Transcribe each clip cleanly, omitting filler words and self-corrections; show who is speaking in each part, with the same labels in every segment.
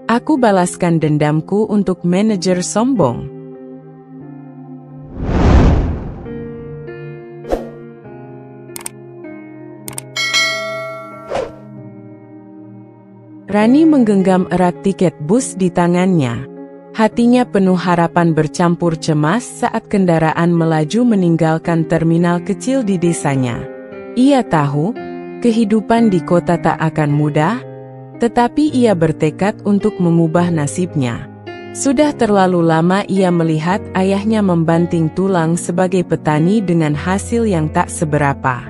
Speaker 1: Aku balaskan dendamku untuk manajer sombong. Rani menggenggam erat tiket bus di tangannya. Hatinya penuh harapan bercampur cemas saat kendaraan melaju meninggalkan terminal kecil di desanya. Ia tahu, kehidupan di kota tak akan mudah, tetapi ia bertekad untuk mengubah nasibnya. Sudah terlalu lama ia melihat ayahnya membanting tulang sebagai petani dengan hasil yang tak seberapa.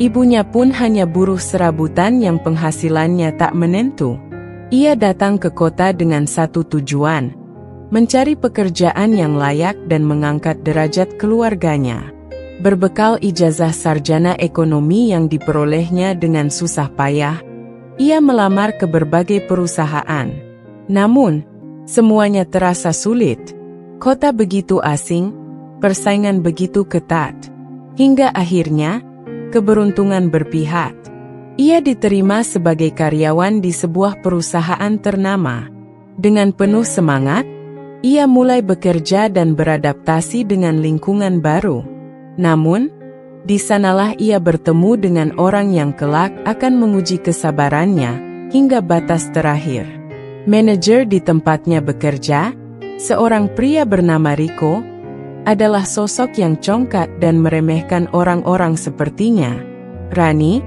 Speaker 1: Ibunya pun hanya buruh serabutan yang penghasilannya tak menentu. Ia datang ke kota dengan satu tujuan, mencari pekerjaan yang layak dan mengangkat derajat keluarganya. Berbekal ijazah sarjana ekonomi yang diperolehnya dengan susah payah, ia melamar ke berbagai perusahaan. Namun, semuanya terasa sulit. Kota begitu asing, persaingan begitu ketat. Hingga akhirnya, keberuntungan berpihak. Ia diterima sebagai karyawan di sebuah perusahaan ternama. Dengan penuh semangat, ia mulai bekerja dan beradaptasi dengan lingkungan baru. Namun, di sanalah ia bertemu dengan orang yang kelak akan menguji kesabarannya hingga batas terakhir. Manajer di tempatnya bekerja, seorang pria bernama Rico, adalah sosok yang congkak dan meremehkan orang-orang sepertinya. Rani,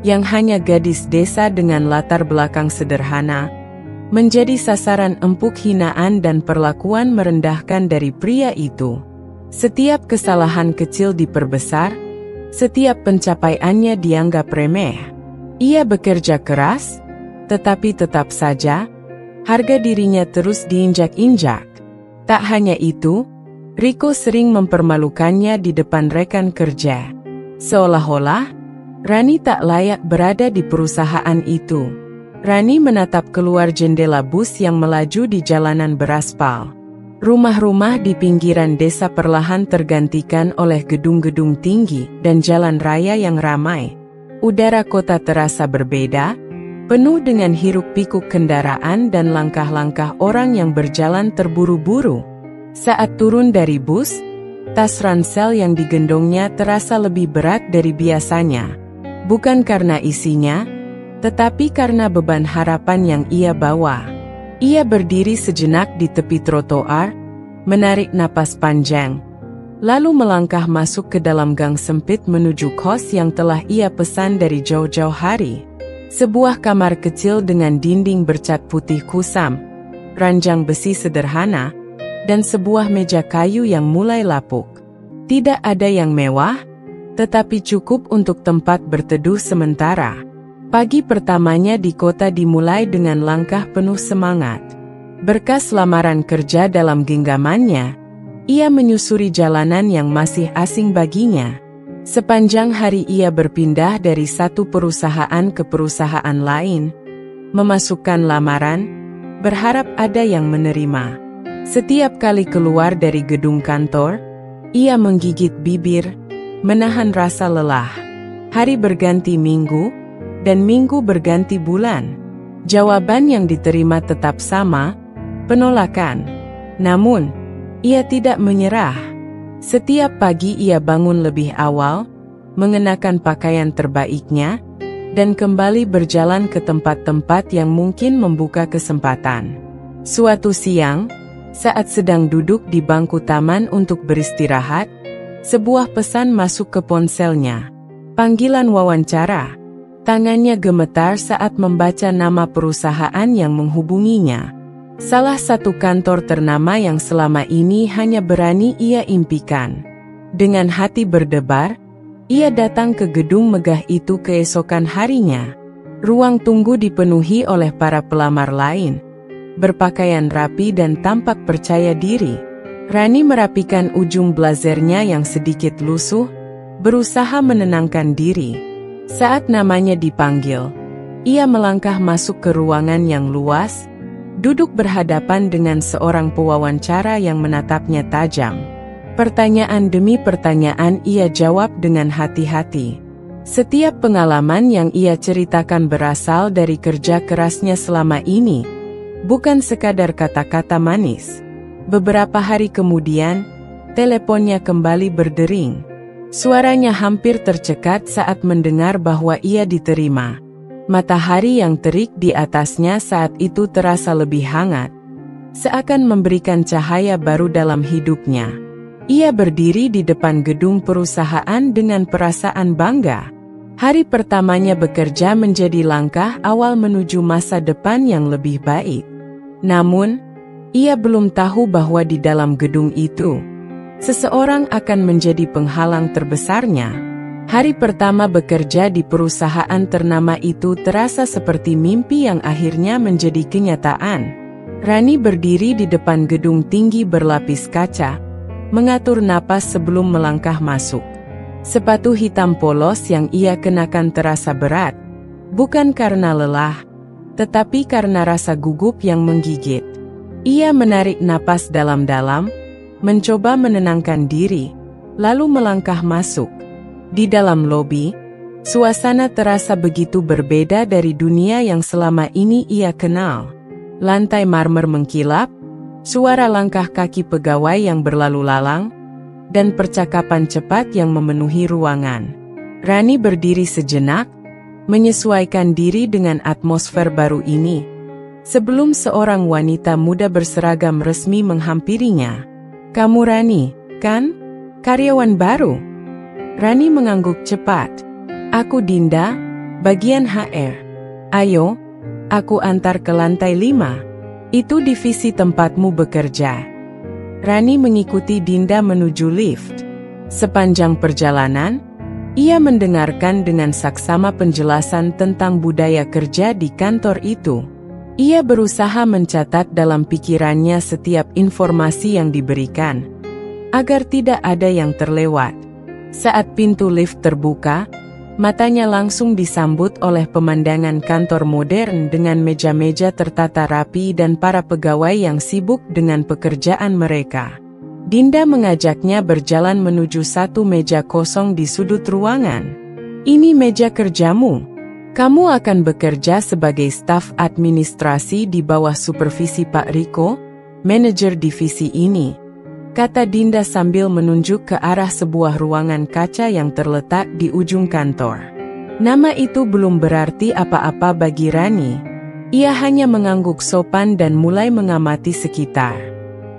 Speaker 1: yang hanya gadis desa dengan latar belakang sederhana, menjadi sasaran empuk hinaan dan perlakuan merendahkan dari pria itu. Setiap kesalahan kecil diperbesar, setiap pencapaiannya dianggap remeh. Ia bekerja keras, tetapi tetap saja, harga dirinya terus diinjak-injak. Tak hanya itu, Rico sering mempermalukannya di depan rekan kerja. Seolah-olah, Rani tak layak berada di perusahaan itu. Rani menatap keluar jendela bus yang melaju di jalanan beraspal. Rumah-rumah di pinggiran desa perlahan tergantikan oleh gedung-gedung tinggi dan jalan raya yang ramai. Udara kota terasa berbeda, penuh dengan hiruk-pikuk kendaraan dan langkah-langkah orang yang berjalan terburu-buru. Saat turun dari bus, tas ransel yang digendongnya terasa lebih berat dari biasanya. Bukan karena isinya, tetapi karena beban harapan yang ia bawa. Ia berdiri sejenak di tepi trotoar, menarik napas panjang, lalu melangkah masuk ke dalam gang sempit menuju kos yang telah ia pesan dari jauh-jauh hari. Sebuah kamar kecil dengan dinding bercat putih kusam, ranjang besi sederhana, dan sebuah meja kayu yang mulai lapuk. Tidak ada yang mewah, tetapi cukup untuk tempat berteduh sementara. Pagi pertamanya di kota dimulai dengan langkah penuh semangat. Berkas lamaran kerja dalam genggamannya, ia menyusuri jalanan yang masih asing baginya. Sepanjang hari ia berpindah dari satu perusahaan ke perusahaan lain, memasukkan lamaran, berharap ada yang menerima. Setiap kali keluar dari gedung kantor, ia menggigit bibir, menahan rasa lelah. Hari berganti minggu, dan minggu berganti bulan. Jawaban yang diterima tetap sama, penolakan. Namun, ia tidak menyerah. Setiap pagi ia bangun lebih awal, mengenakan pakaian terbaiknya, dan kembali berjalan ke tempat-tempat yang mungkin membuka kesempatan. Suatu siang, saat sedang duduk di bangku taman untuk beristirahat, sebuah pesan masuk ke ponselnya. Panggilan wawancara. Tangannya gemetar saat membaca nama perusahaan yang menghubunginya. Salah satu kantor ternama yang selama ini hanya berani ia impikan. Dengan hati berdebar, ia datang ke gedung megah itu keesokan harinya. Ruang tunggu dipenuhi oleh para pelamar lain, berpakaian rapi dan tampak percaya diri. Rani merapikan ujung blazernya yang sedikit lusuh, berusaha menenangkan diri. Saat namanya dipanggil, ia melangkah masuk ke ruangan yang luas, duduk berhadapan dengan seorang pewawancara yang menatapnya tajam. Pertanyaan demi pertanyaan ia jawab dengan hati-hati. Setiap pengalaman yang ia ceritakan berasal dari kerja kerasnya selama ini, bukan sekadar kata-kata manis. Beberapa hari kemudian, teleponnya kembali berdering. Suaranya hampir tercekat saat mendengar bahwa ia diterima. Matahari yang terik di atasnya saat itu terasa lebih hangat, seakan memberikan cahaya baru dalam hidupnya. Ia berdiri di depan gedung perusahaan dengan perasaan bangga. Hari pertamanya bekerja menjadi langkah awal menuju masa depan yang lebih baik. Namun, ia belum tahu bahwa di dalam gedung itu, seseorang akan menjadi penghalang terbesarnya. Hari pertama bekerja di perusahaan ternama itu terasa seperti mimpi yang akhirnya menjadi kenyataan. Rani berdiri di depan gedung tinggi berlapis kaca, mengatur napas sebelum melangkah masuk. Sepatu hitam polos yang ia kenakan terasa berat, bukan karena lelah, tetapi karena rasa gugup yang menggigit. Ia menarik napas dalam-dalam, mencoba menenangkan diri, lalu melangkah masuk. Di dalam lobi, suasana terasa begitu berbeda dari dunia yang selama ini ia kenal. Lantai marmer mengkilap, suara langkah kaki pegawai yang berlalu lalang, dan percakapan cepat yang memenuhi ruangan. Rani berdiri sejenak, menyesuaikan diri dengan atmosfer baru ini, sebelum seorang wanita muda berseragam resmi menghampirinya. "Kamu Rani, kan? Karyawan baru?" Rani mengangguk cepat. "Aku Dinda, bagian HR. Ayo, aku antar ke lantai 5. Itu divisi tempatmu bekerja." Rani mengikuti Dinda menuju lift. Sepanjang perjalanan, ia mendengarkan dengan saksama penjelasan tentang budaya kerja di kantor itu. Ia berusaha mencatat dalam pikirannya setiap informasi yang diberikan, agar tidak ada yang terlewat. Saat pintu lift terbuka, matanya langsung disambut oleh pemandangan kantor modern dengan meja-meja tertata rapi dan para pegawai yang sibuk dengan pekerjaan mereka. Dinda mengajaknya berjalan menuju satu meja kosong di sudut ruangan. "Ini meja kerjamu. Kamu akan bekerja sebagai staf administrasi di bawah supervisi Pak Riko, manajer divisi ini," kata Dinda sambil menunjuk ke arah sebuah ruangan kaca yang terletak di ujung kantor. Nama itu belum berarti apa-apa bagi Rani. Ia hanya mengangguk sopan dan mulai mengamati sekitar.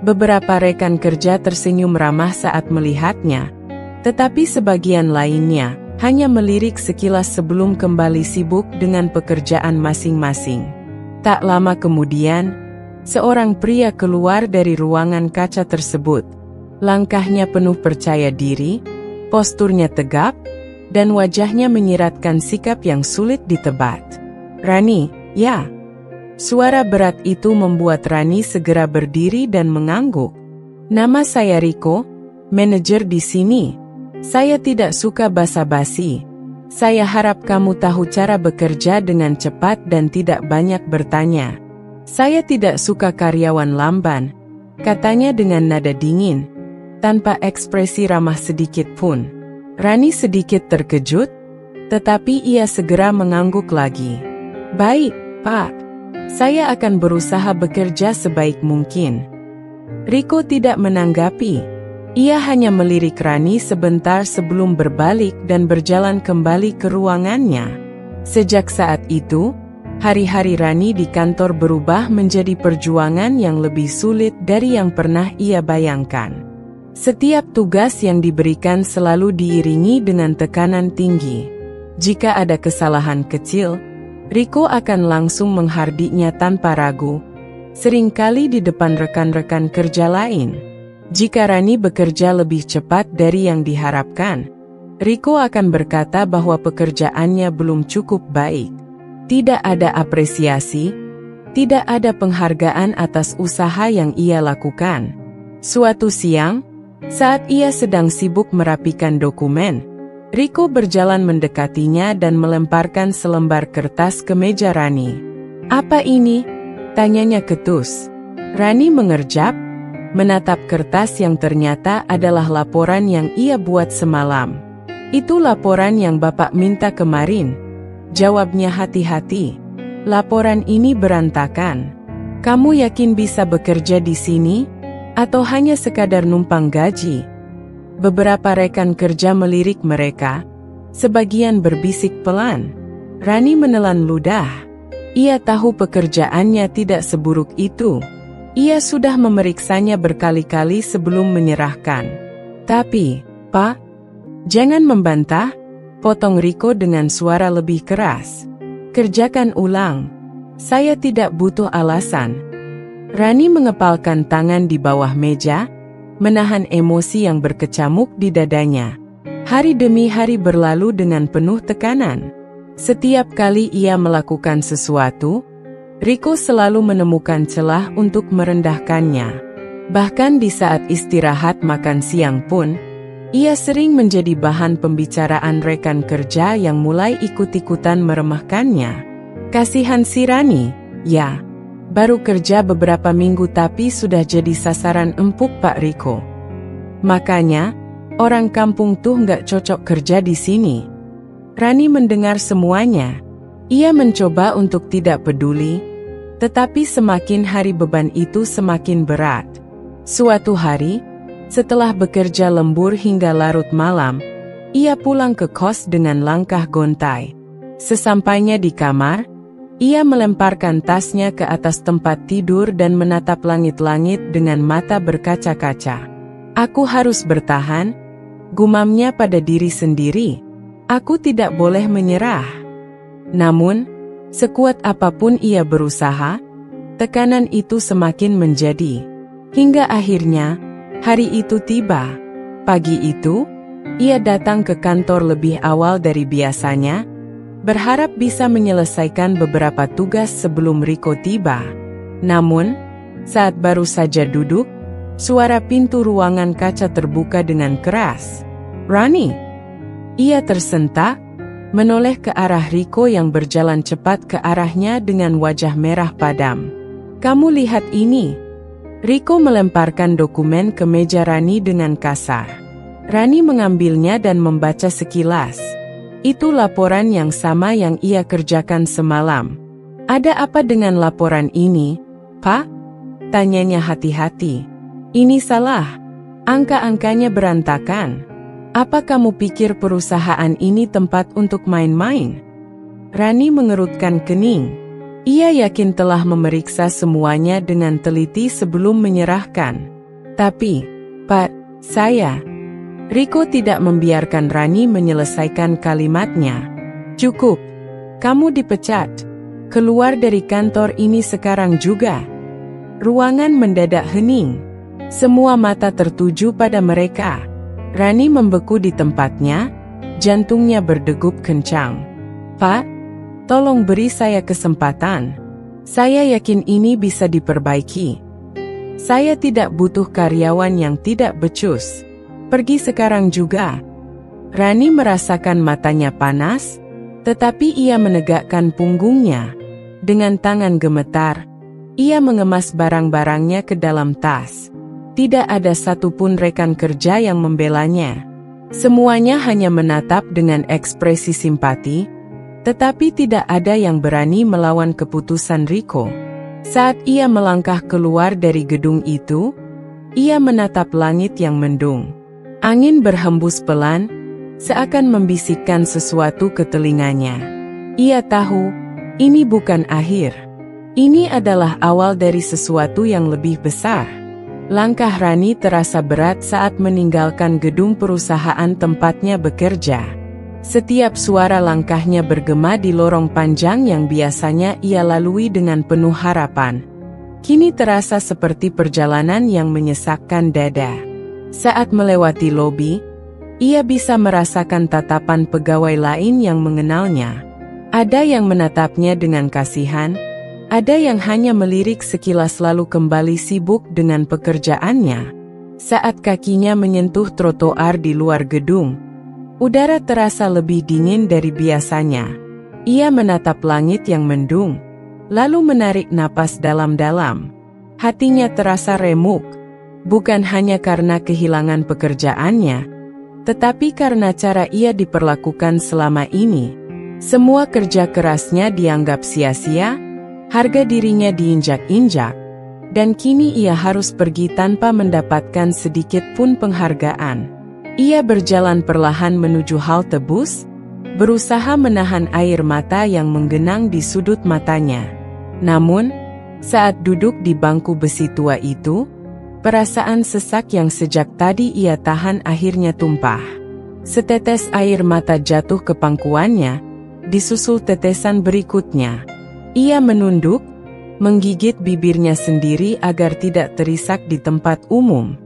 Speaker 1: Beberapa rekan kerja tersenyum ramah saat melihatnya, tetapi sebagian lainnya hanya melirik sekilas sebelum kembali sibuk dengan pekerjaan masing-masing. Tak lama kemudian, seorang pria keluar dari ruangan kaca tersebut. Langkahnya penuh percaya diri, posturnya tegap, dan wajahnya menyiratkan sikap yang sulit ditebak. "Rani, ya?" Suara berat itu membuat Rani segera berdiri dan mengangguk. "Nama saya Riko, manajer di sini. Saya tidak suka basa-basi. Saya harap kamu tahu cara bekerja dengan cepat dan tidak banyak bertanya. Saya tidak suka karyawan lamban," katanya dengan nada dingin, tanpa ekspresi ramah sedikit pun. Rani sedikit terkejut, tetapi ia segera mengangguk lagi. "Baik, Pak. Saya akan berusaha bekerja sebaik mungkin." Riko tidak menanggapi. Ia hanya melirik Rani sebentar sebelum berbalik dan berjalan kembali ke ruangannya. Sejak saat itu, hari-hari Rani di kantor berubah menjadi perjuangan yang lebih sulit dari yang pernah ia bayangkan. Setiap tugas yang diberikan selalu diiringi dengan tekanan tinggi. Jika ada kesalahan kecil, Riko akan langsung menghardiknya tanpa ragu, seringkali di depan rekan-rekan kerja lain. Jika Rani bekerja lebih cepat dari yang diharapkan, Riko akan berkata bahwa pekerjaannya belum cukup baik. Tidak ada apresiasi, tidak ada penghargaan atas usaha yang ia lakukan. Suatu siang, saat ia sedang sibuk merapikan dokumen, Riko berjalan mendekatinya dan melemparkan selembar kertas ke meja Rani. "Apa ini?" tanyanya ketus. Rani mengerjap, menatap kertas yang ternyata adalah laporan yang ia buat semalam. "Itu laporan yang Bapak minta kemarin," jawabnya hati-hati. "Laporan ini berantakan." Kamu yakin bisa bekerja di sini? Atau hanya sekadar numpang gaji? Beberapa rekan kerja melirik mereka. Sebagian berbisik pelan. Rani menelan ludah. Ia tahu pekerjaannya tidak seburuk itu. Ia sudah memeriksanya berkali-kali sebelum menyerahkan. Tapi, Pak, jangan membantah, potong Riko dengan suara lebih keras. Kerjakan ulang. Saya tidak butuh alasan. Rani mengepalkan tangan di bawah meja, menahan emosi yang berkecamuk di dadanya. Hari demi hari berlalu dengan penuh tekanan. Setiap kali ia melakukan sesuatu, Riko selalu menemukan celah untuk merendahkannya. Bahkan di saat istirahat makan siang pun, ia sering menjadi bahan pembicaraan rekan kerja yang mulai ikut-ikutan meremehkannya. Kasihan si Rani, ya. Baru kerja beberapa minggu tapi sudah jadi sasaran empuk Pak Riko. Makanya, orang kampung tuh nggak cocok kerja di sini. Rani mendengar semuanya. Ia mencoba untuk tidak peduli. Tetapi semakin hari beban itu semakin berat. Suatu hari, setelah bekerja lembur hingga larut malam, ia pulang ke kos dengan langkah gontai. Sesampainya di kamar, ia melemparkan tasnya ke atas tempat tidur dan menatap langit-langit dengan mata berkaca-kaca. Aku harus bertahan, gumamnya pada diri sendiri. Aku tidak boleh menyerah. Namun, sekuat apapun ia berusaha, tekanan itu semakin menjadi. Hingga akhirnya, hari itu tiba. Pagi itu, ia datang ke kantor lebih awal dari biasanya, berharap bisa menyelesaikan beberapa tugas sebelum Riko tiba. Namun, saat baru saja duduk, suara pintu ruangan kaca terbuka dengan keras. "Rani!" Ia tersentak, menoleh ke arah Riko yang berjalan cepat ke arahnya dengan wajah merah padam. "Kamu lihat ini." Riko melemparkan dokumen ke meja Rani dengan kasar. Rani mengambilnya dan membaca sekilas. Itu laporan yang sama yang ia kerjakan semalam. "Ada apa dengan laporan ini, Pak?" tanyanya hati-hati. "Ini salah. Angka-angkanya berantakan. Apa kamu pikir perusahaan ini tempat untuk main-main?" Rani mengerutkan kening. Ia yakin telah memeriksa semuanya dengan teliti sebelum menyerahkan. "Tapi, Pak, saya..." Riko tidak membiarkan Rani menyelesaikan kalimatnya. "Cukup. Kamu dipecat. Keluar dari kantor ini sekarang juga." Ruangan mendadak hening. Semua mata tertuju pada mereka. Rani membeku di tempatnya, jantungnya berdegup kencang. "Pak, tolong beri saya kesempatan. Saya yakin ini bisa diperbaiki. Saya tidak butuh karyawan yang tidak becus. Pergi sekarang juga." Rani merasakan matanya panas, tetapi ia menegakkan punggungnya. Dengan tangan gemetar, ia mengemas barang-barangnya ke dalam tas. Tidak ada satupun rekan kerja yang membelanya. Semuanya hanya menatap dengan ekspresi simpati, tetapi tidak ada yang berani melawan keputusan Riko. Saat ia melangkah keluar dari gedung itu, ia menatap langit yang mendung. Angin berhembus pelan, seakan membisikkan sesuatu ke telinganya. Ia tahu, ini bukan akhir. Ini adalah awal dari sesuatu yang lebih besar. Langkah Rani terasa berat saat meninggalkan gedung perusahaan tempatnya bekerja. Setiap suara langkahnya bergema di lorong panjang yang biasanya ia lalui dengan penuh harapan. Kini terasa seperti perjalanan yang menyesakkan dada. Saat melewati lobi, ia bisa merasakan tatapan pegawai lain yang mengenalnya. Ada yang menatapnya dengan kasihan, ada yang hanya melirik sekilas lalu kembali sibuk dengan pekerjaannya. Saat kakinya menyentuh trotoar di luar gedung, udara terasa lebih dingin dari biasanya. Ia menatap langit yang mendung, lalu menarik napas dalam-dalam. Hatinya terasa remuk, bukan hanya karena kehilangan pekerjaannya, tetapi karena cara ia diperlakukan selama ini. Semua kerja kerasnya dianggap sia-sia, Harga dirinya diinjak-injak, dan kini ia harus pergi tanpa mendapatkan sedikit pun penghargaan. Ia berjalan perlahan menuju halte bus, berusaha menahan air mata yang menggenang di sudut matanya. Namun, saat duduk di bangku besi tua itu, perasaan sesak yang sejak tadi ia tahan akhirnya tumpah. Setetes air mata jatuh ke pangkuannya, disusul tetesan berikutnya. Ia menunduk, menggigit bibirnya sendiri agar tidak terisak di tempat umum.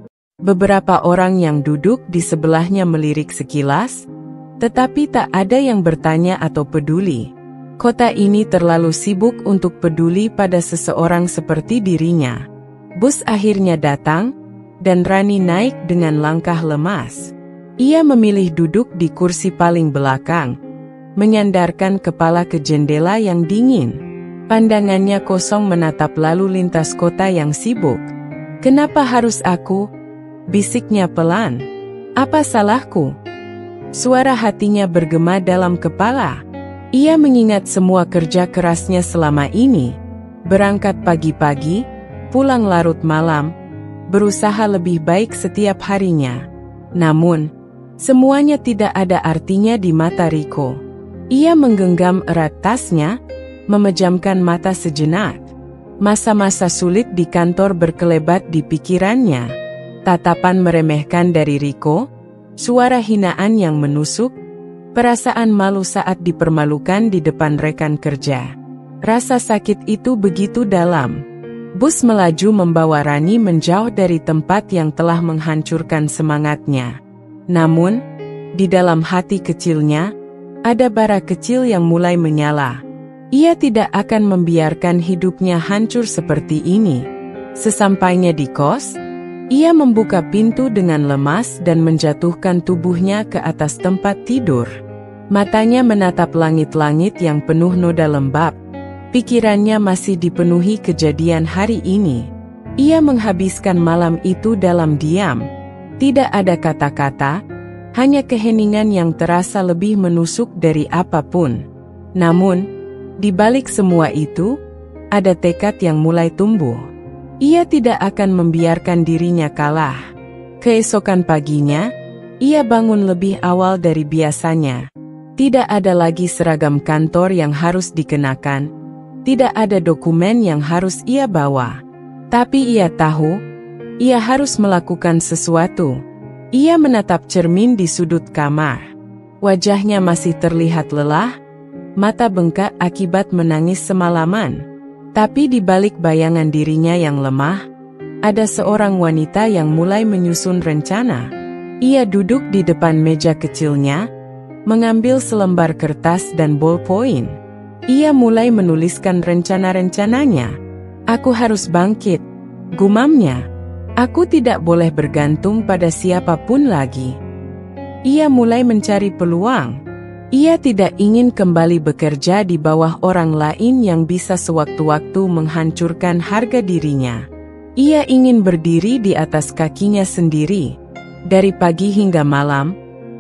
Speaker 1: Beberapa orang yang duduk di sebelahnya melirik sekilas, tetapi tak ada yang bertanya atau peduli. Kota ini terlalu sibuk untuk peduli pada seseorang seperti dirinya. Bus akhirnya datang, dan Rani naik dengan langkah lemas. Ia memilih duduk di kursi paling belakang, menyandarkan kepala ke jendela yang dingin. Pandangannya kosong menatap lalu lintas kota yang sibuk. "Kenapa harus aku?" bisiknya pelan. "Apa salahku?" Suara hatinya bergema dalam kepala. Ia mengingat semua kerja kerasnya selama ini. Berangkat pagi-pagi, pulang larut malam, berusaha lebih baik setiap harinya. Namun, semuanya tidak ada artinya di mata Riko. Ia menggenggam erat tasnya, memejamkan mata sejenak. Masa-masa sulit di kantor berkelebat di pikirannya. Tatapan meremehkan dari Riko, suara hinaan yang menusuk, perasaan malu saat dipermalukan di depan rekan kerja. Rasa sakit itu begitu dalam. Bus melaju membawa Rani menjauh dari tempat yang telah menghancurkan semangatnya. Namun, di dalam hati kecilnya, ada bara kecil yang mulai menyala. Ia tidak akan membiarkan hidupnya hancur seperti ini. Sesampainya di kos, ia membuka pintu dengan lemas dan menjatuhkan tubuhnya ke atas tempat tidur. Matanya menatap langit-langit yang penuh noda lembab. Pikirannya masih dipenuhi kejadian hari ini. Ia menghabiskan malam itu dalam diam. Tidak ada kata-kata, hanya keheningan yang terasa lebih menusuk dari apapun. Namun, di balik semua itu, ada tekad yang mulai tumbuh. Ia tidak akan membiarkan dirinya kalah. Keesokan paginya, ia bangun lebih awal dari biasanya. Tidak ada lagi seragam kantor yang harus dikenakan. Tidak ada dokumen yang harus ia bawa. Tapi ia tahu, ia harus melakukan sesuatu. Ia menatap cermin di sudut kamar. Wajahnya masih terlihat lelah, mata bengkak akibat menangis semalaman. Tapi di balik bayangan dirinya yang lemah, ada seorang wanita yang mulai menyusun rencana. Ia duduk di depan meja kecilnya, mengambil selembar kertas dan ballpoint. Ia mulai menuliskan rencana-rencananya. "Aku harus bangkit," gumamnya. "Aku tidak boleh bergantung pada siapapun lagi." Ia mulai mencari peluang. Ia tidak ingin kembali bekerja di bawah orang lain yang bisa sewaktu-waktu menghancurkan harga dirinya. Ia ingin berdiri di atas kakinya sendiri. Dari pagi hingga malam,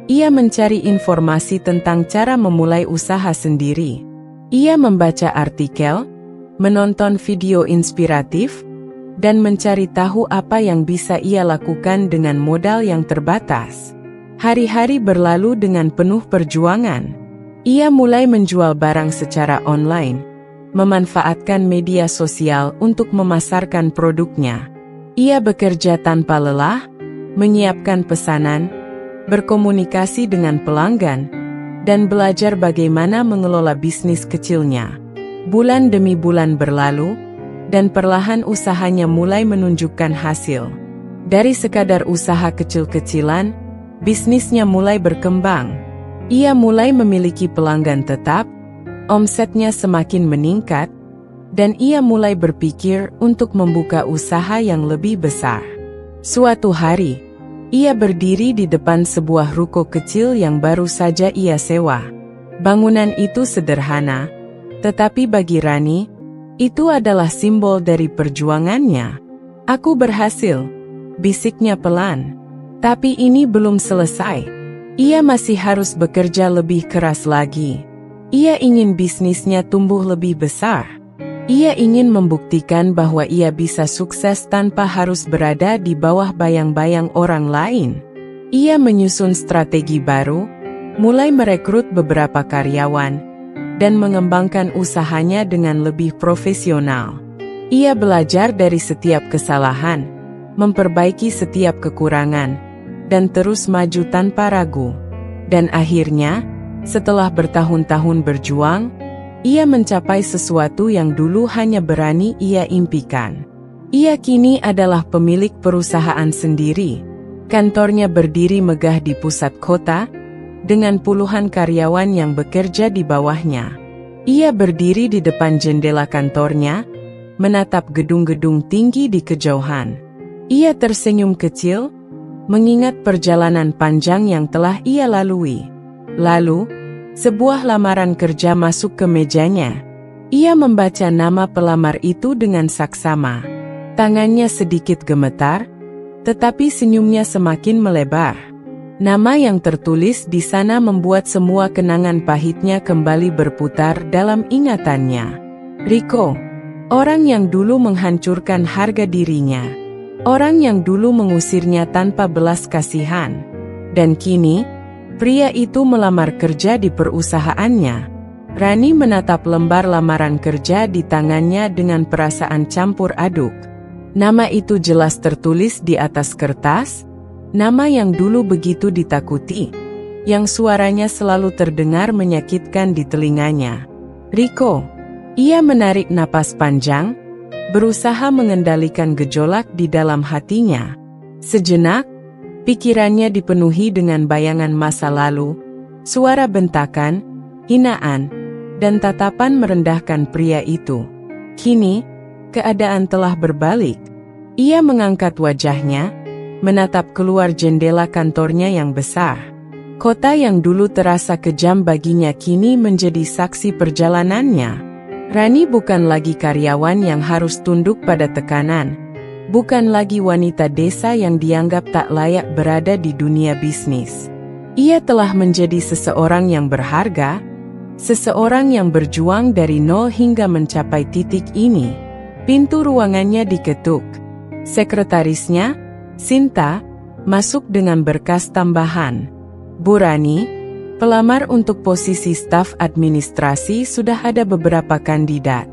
Speaker 1: ia mencari informasi tentang cara memulai usaha sendiri. Ia membaca artikel, menonton video inspiratif, dan mencari tahu apa yang bisa ia lakukan dengan modal yang terbatas. Hari-hari berlalu dengan penuh perjuangan. Ia mulai menjual barang secara online, memanfaatkan media sosial untuk memasarkan produknya. Ia bekerja tanpa lelah, menyiapkan pesanan, berkomunikasi dengan pelanggan, dan belajar bagaimana mengelola bisnis kecilnya. Bulan demi bulan berlalu, dan perlahan usahanya mulai menunjukkan hasil. Dari sekadar usaha kecil-kecilan, bisnisnya mulai berkembang. Ia mulai memiliki pelanggan tetap, omsetnya semakin meningkat, dan ia mulai berpikir untuk membuka usaha yang lebih besar. Suatu hari, ia berdiri di depan sebuah ruko kecil yang baru saja ia sewa. Bangunan itu sederhana, tetapi bagi Rani, itu adalah simbol dari perjuangannya. "Aku berhasil," bisiknya pelan. Tapi ini belum selesai. Ia masih harus bekerja lebih keras lagi. Ia ingin bisnisnya tumbuh lebih besar. Ia ingin membuktikan bahwa ia bisa sukses tanpa harus berada di bawah bayang-bayang orang lain. Ia menyusun strategi baru, mulai merekrut beberapa karyawan, dan mengembangkan usahanya dengan lebih profesional. Ia belajar dari setiap kesalahan, memperbaiki setiap kekurangan, dan terus maju tanpa ragu. Dan akhirnya, setelah bertahun-tahun berjuang, ia mencapai sesuatu yang dulu hanya berani ia impikan. Ia kini adalah pemilik perusahaan sendiri. Kantornya berdiri megah di pusat kota, dengan puluhan karyawan yang bekerja di bawahnya. Ia berdiri di depan jendela kantornya, menatap gedung-gedung tinggi di kejauhan. Ia tersenyum kecil, mengingat perjalanan panjang yang telah ia lalui. Lalu, sebuah lamaran kerja masuk ke mejanya. Ia membaca nama pelamar itu dengan saksama. Tangannya sedikit gemetar, tetapi senyumnya semakin melebar. Nama yang tertulis di sana membuat semua kenangan pahitnya kembali berputar dalam ingatannya. Rico, orang yang dulu menghancurkan harga dirinya. Orang yang dulu mengusirnya tanpa belas kasihan. Dan kini, pria itu melamar kerja di perusahaannya. Rani menatap lembar lamaran kerja di tangannya dengan perasaan campur aduk. Nama itu jelas tertulis di atas kertas, nama yang dulu begitu ditakuti, yang suaranya selalu terdengar menyakitkan di telinganya. Rico. Ia menarik napas panjang, berusaha mengendalikan gejolak di dalam hatinya. Sejenak, pikirannya dipenuhi dengan bayangan masa lalu, suara bentakan, hinaan, dan tatapan merendahkan pria itu. Kini, keadaan telah berbalik. Ia mengangkat wajahnya, menatap keluar jendela kantornya yang besar. Kota yang dulu terasa kejam baginya kini menjadi saksi perjalanannya. Rani bukan lagi karyawan yang harus tunduk pada tekanan. Bukan lagi wanita desa yang dianggap tak layak berada di dunia bisnis. Ia telah menjadi seseorang yang berharga, seseorang yang berjuang dari nol hingga mencapai titik ini. Pintu ruangannya diketuk. Sekretarisnya, Sinta, masuk dengan berkas tambahan. Bu Rani, pelamar untuk posisi staf administrasi sudah ada beberapa kandidat.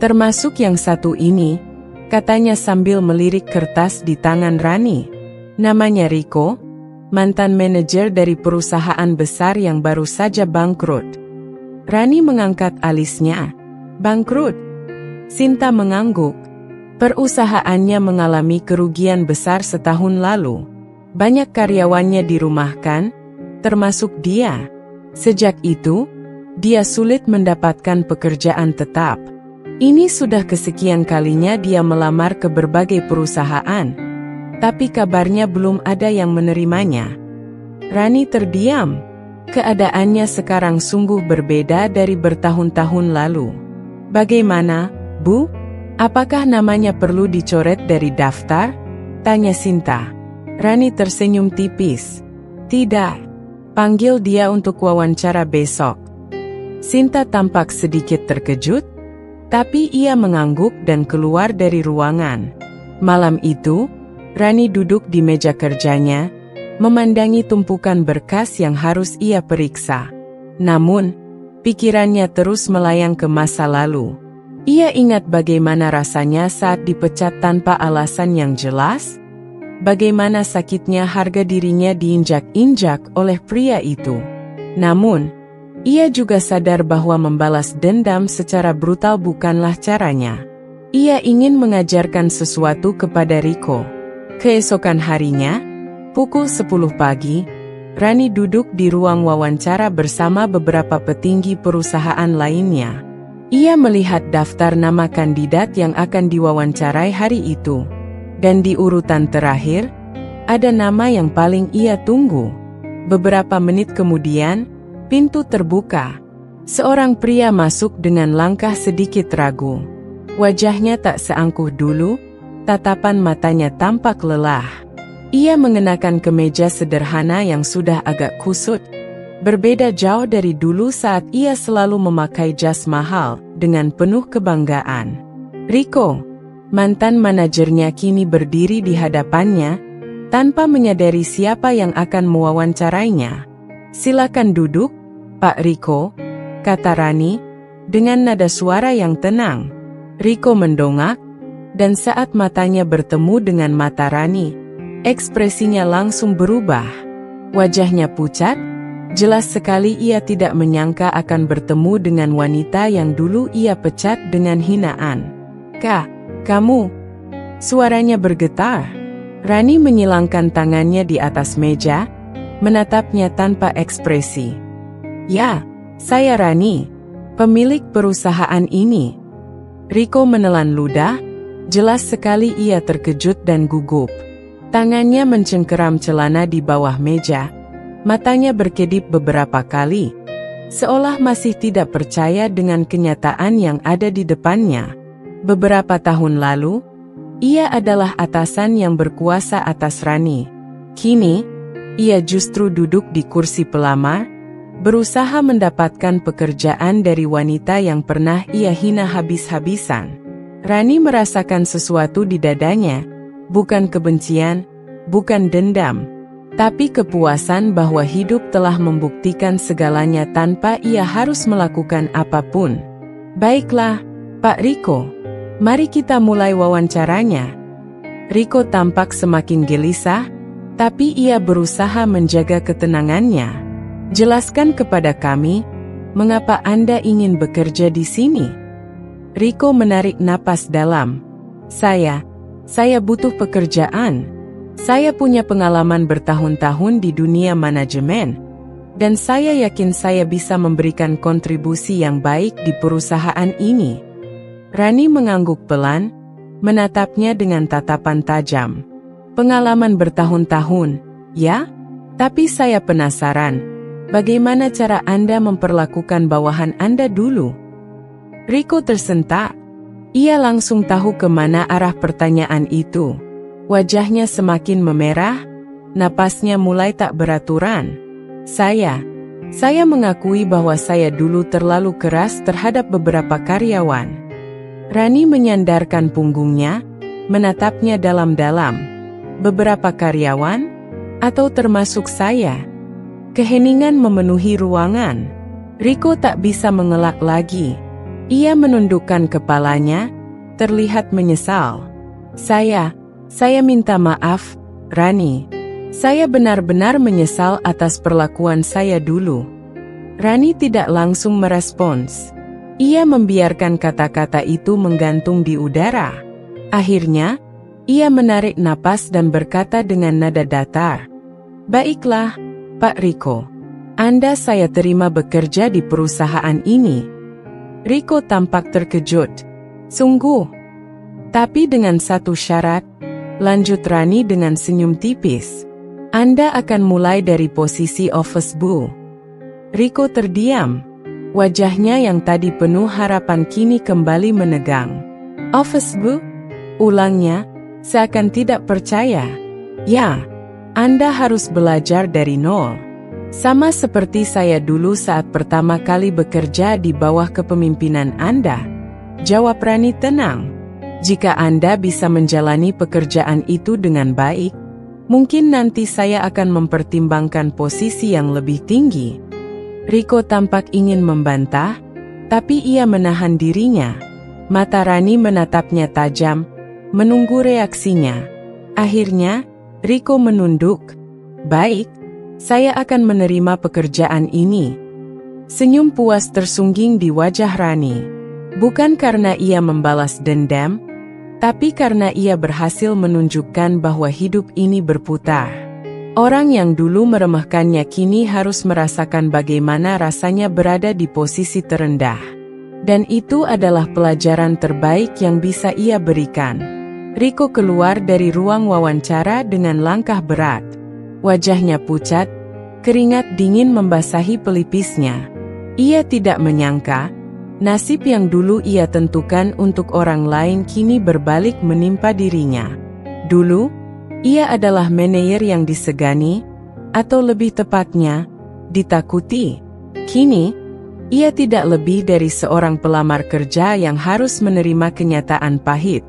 Speaker 1: Termasuk yang satu ini, katanya sambil melirik kertas di tangan Rani. Namanya Rico, mantan manajer dari perusahaan besar yang baru saja bangkrut. Rani mengangkat alisnya. Bangkrut? Sinta mengangguk. Perusahaannya mengalami kerugian besar setahun lalu. Banyak karyawannya dirumahkan, termasuk dia. Sejak itu, dia sulit mendapatkan pekerjaan tetap. Ini sudah kesekian kalinya dia melamar ke berbagai perusahaan, tapi kabarnya belum ada yang menerimanya. Rani terdiam. Keadaannya sekarang sungguh berbeda dari bertahun-tahun lalu. Bagaimana, Bu? Apakah namanya perlu dicoret dari daftar? Tanya Sinta. Rani tersenyum tipis. Tidak. Panggil dia untuk wawancara besok. Sinta tampak sedikit terkejut, tapi ia mengangguk dan keluar dari ruangan. Malam itu, Rani duduk di meja kerjanya, memandangi tumpukan berkas yang harus ia periksa. Namun, pikirannya terus melayang ke masa lalu. Ia ingat bagaimana rasanya saat dipecat tanpa alasan yang jelas, bagaimana sakitnya harga dirinya diinjak-injak oleh pria itu. Namun, ia juga sadar bahwa membalas dendam secara brutal bukanlah caranya. Ia ingin mengajarkan sesuatu kepada Rico. Keesokan harinya, pukul 10 pagi, Rani duduk di ruang wawancara bersama beberapa petinggi perusahaan lainnya. Ia melihat daftar nama kandidat yang akan diwawancarai hari itu. Dan di urutan terakhir, ada nama yang paling ia tunggu. Beberapa menit kemudian, pintu terbuka. Seorang pria masuk dengan langkah sedikit ragu. Wajahnya tak seangkuh dulu, tatapan matanya tampak lelah. Ia mengenakan kemeja sederhana yang sudah agak kusut. Berbeda jauh dari dulu saat ia selalu memakai jas mahal dengan penuh kebanggaan. Rico, mantan manajernya kini berdiri di hadapannya, tanpa menyadari siapa yang akan mewawancarainya. "Silakan duduk, Pak Rico," kata Rani, dengan nada suara yang tenang. Rico mendongak, dan saat matanya bertemu dengan mata Rani, ekspresinya langsung berubah. Wajahnya pucat, jelas sekali ia tidak menyangka akan bertemu dengan wanita yang dulu ia pecat dengan hinaan. "Kak, kamu?" Suaranya bergetar. Rani menyilangkan tangannya di atas meja, menatapnya tanpa ekspresi. "Ya, saya Rani, pemilik perusahaan ini." Rico menelan ludah, jelas sekali ia terkejut dan gugup. Tangannya mencengkeram celana di bawah meja, matanya berkedip beberapa kali, seolah masih tidak percaya dengan kenyataan yang ada di depannya. Beberapa tahun lalu, ia adalah atasan yang berkuasa atas Rani. Kini, ia justru duduk di kursi pelamar, berusaha mendapatkan pekerjaan dari wanita yang pernah ia hina habis-habisan. Rani merasakan sesuatu di dadanya, bukan kebencian, bukan dendam, tapi kepuasan bahwa hidup telah membuktikan segalanya tanpa ia harus melakukan apapun. "Baiklah, Pak Rico, mari kita mulai wawancaranya." Rico tampak semakin gelisah, tapi ia berusaha menjaga ketenangannya. "Jelaskan kepada kami, mengapa Anda ingin bekerja di sini?" Rico menarik napas dalam. Saya butuh pekerjaan. Saya punya pengalaman bertahun-tahun di dunia manajemen, dan saya yakin saya bisa memberikan kontribusi yang baik di perusahaan ini." Rani mengangguk pelan, menatapnya dengan tatapan tajam. "Pengalaman bertahun-tahun, ya? Tapi saya penasaran, bagaimana cara Anda memperlakukan bawahan Anda dulu?" Rico tersentak. Ia langsung tahu kemana arah pertanyaan itu. Wajahnya semakin memerah, napasnya mulai tak beraturan. Saya mengakui bahwa saya dulu terlalu keras terhadap beberapa karyawan." Rani menyandarkan punggungnya, menatapnya dalam-dalam. "Beberapa karyawan? Atau termasuk saya?" Keheningan memenuhi ruangan. Rico tak bisa mengelak lagi. Ia menundukkan kepalanya, terlihat menyesal. Saya minta maaf, Rani. Saya benar-benar menyesal atas perlakuan saya dulu." Rani tidak langsung merespons. Ia membiarkan kata-kata itu menggantung di udara. Akhirnya, ia menarik napas dan berkata dengan nada datar, "Baiklah, Pak Rico. Anda saya terima bekerja di perusahaan ini." Rico tampak terkejut. "Sungguh? Tapi dengan satu syarat," lanjut Rani dengan senyum tipis. "Anda akan mulai dari posisi office boy." Rico terdiam. Wajahnya yang tadi penuh harapan kini kembali menegang. "Office boy?" ulangnya, seakan tidak percaya. "Ya, Anda harus belajar dari nol. Sama seperti saya dulu saat pertama kali bekerja di bawah kepemimpinan Anda," jawab Rani tenang. "Jika Anda bisa menjalani pekerjaan itu dengan baik, mungkin nanti saya akan mempertimbangkan posisi yang lebih tinggi." Rico tampak ingin membantah, tapi ia menahan dirinya. Mata Rani menatapnya tajam, menunggu reaksinya. Akhirnya, Rico menunduk. "Baik, saya akan menerima pekerjaan ini." Senyum puas tersungging di wajah Rani. Bukan karena ia membalas dendam, tapi karena ia berhasil menunjukkan bahwa hidup ini berputar. Orang yang dulu meremehkannya kini harus merasakan bagaimana rasanya berada di posisi terendah. Dan itu adalah pelajaran terbaik yang bisa ia berikan. Rico keluar dari ruang wawancara dengan langkah berat. Wajahnya pucat, keringat dingin membasahi pelipisnya. Ia tidak menyangka, nasib yang dulu ia tentukan untuk orang lain kini berbalik menimpa dirinya. Dulu, ia adalah manajer yang disegani, atau lebih tepatnya, ditakuti. Kini, Ia tidak lebih dari seorang pelamar kerja yang harus menerima kenyataan pahit,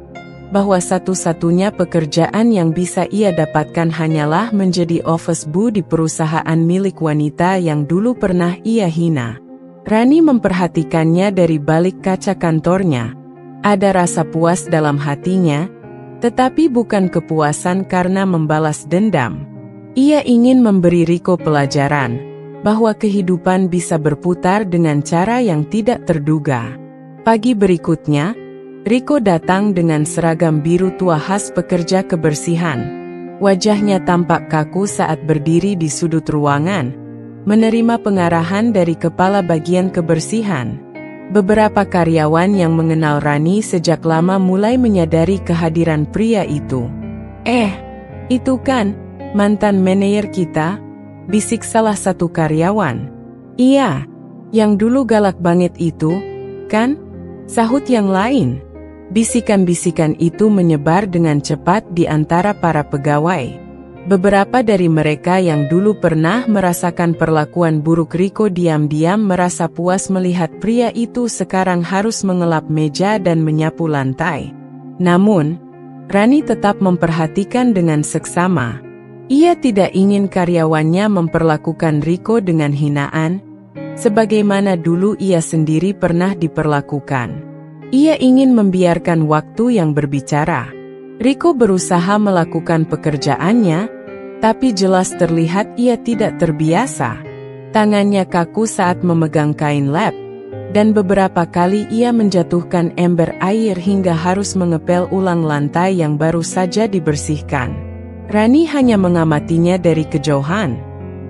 Speaker 1: bahwa satu-satunya pekerjaan yang bisa ia dapatkan hanyalah menjadi office boy di perusahaan milik wanita yang dulu pernah ia hina. Rani memperhatikannya dari balik kaca kantornya. Ada rasa puas dalam hatinya, tetapi bukan kepuasan karena membalas dendam. Ia ingin memberi Rico pelajaran, bahwa kehidupan bisa berputar dengan cara yang tidak terduga. Pagi berikutnya, Rico datang dengan seragam biru tua khas pekerja kebersihan. Wajahnya tampak kaku saat berdiri di sudut ruangan, menerima pengarahan dari kepala bagian kebersihan. Beberapa karyawan yang mengenal Rani sejak lama mulai menyadari kehadiran pria itu. Itu kan mantan manajer kita?" bisik salah satu karyawan. "Iya, yang dulu galak banget itu, kan?" sahut yang lain. Bisikan-bisikan itu menyebar dengan cepat di antara para pegawai. Beberapa dari mereka yang dulu pernah merasakan perlakuan buruk Rico diam-diam merasa puas melihat pria itu sekarang harus mengelap meja dan menyapu lantai. Namun, Rani tetap memperhatikan dengan seksama. Ia tidak ingin karyawannya memperlakukan Rico dengan hinaan, sebagaimana dulu ia sendiri pernah diperlakukan. Ia ingin membiarkan waktu yang berbicara. Rico berusaha melakukan pekerjaannya, tapi jelas terlihat ia tidak terbiasa. Tangannya kaku saat memegang kain lap, dan beberapa kali ia menjatuhkan ember air hingga harus mengepel ulang lantai yang baru saja dibersihkan. Rani hanya mengamatinya dari kejauhan.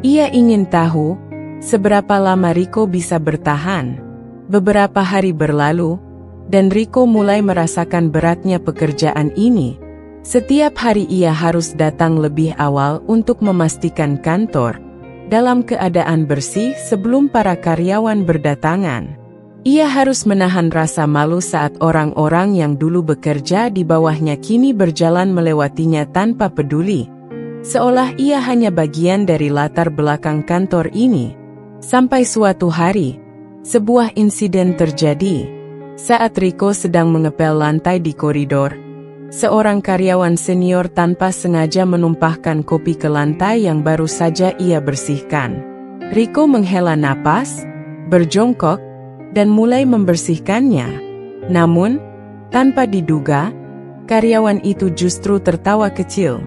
Speaker 1: Ia ingin tahu seberapa lama Rico bisa bertahan. Beberapa hari berlalu, dan Rico mulai merasakan beratnya pekerjaan ini. Setiap hari ia harus datang lebih awal untuk memastikan kantor dalam keadaan bersih sebelum para karyawan berdatangan. Ia harus menahan rasa malu saat orang-orang yang dulu bekerja di bawahnya kini berjalan melewatinya tanpa peduli, seolah ia hanya bagian dari latar belakang kantor ini. Sampai suatu hari, sebuah insiden terjadi. Saat Rico sedang mengepel lantai di koridor, seorang karyawan senior tanpa sengaja menumpahkan kopi ke lantai yang baru saja ia bersihkan. Rico menghela napas, berjongkok, dan mulai membersihkannya. Namun, tanpa diduga, karyawan itu justru tertawa kecil.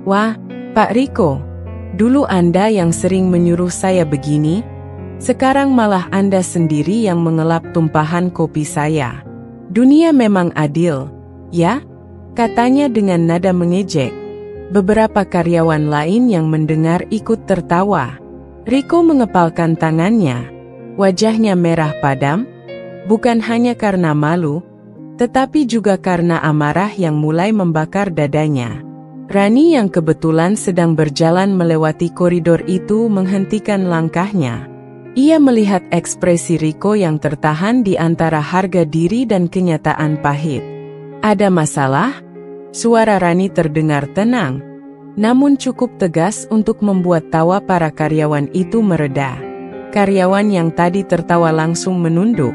Speaker 1: "Wah, Pak Rico, dulu Anda yang sering menyuruh saya begini, sekarang malah Anda sendiri yang mengelap tumpahan kopi saya. Dunia memang adil, ya?" katanya dengan nada mengejek. Beberapa karyawan lain yang mendengar ikut tertawa. Rico mengepalkan tangannya. Wajahnya merah padam, bukan hanya karena malu, tetapi juga karena amarah yang mulai membakar dadanya. Rani yang kebetulan sedang berjalan melewati koridor itu menghentikan langkahnya. Ia melihat ekspresi Rico yang tertahan di antara harga diri dan kenyataan pahit. "Ada masalah?" Suara Rani terdengar tenang, namun cukup tegas untuk membuat tawa para karyawan itu mereda. Karyawan yang tadi tertawa langsung menunduk.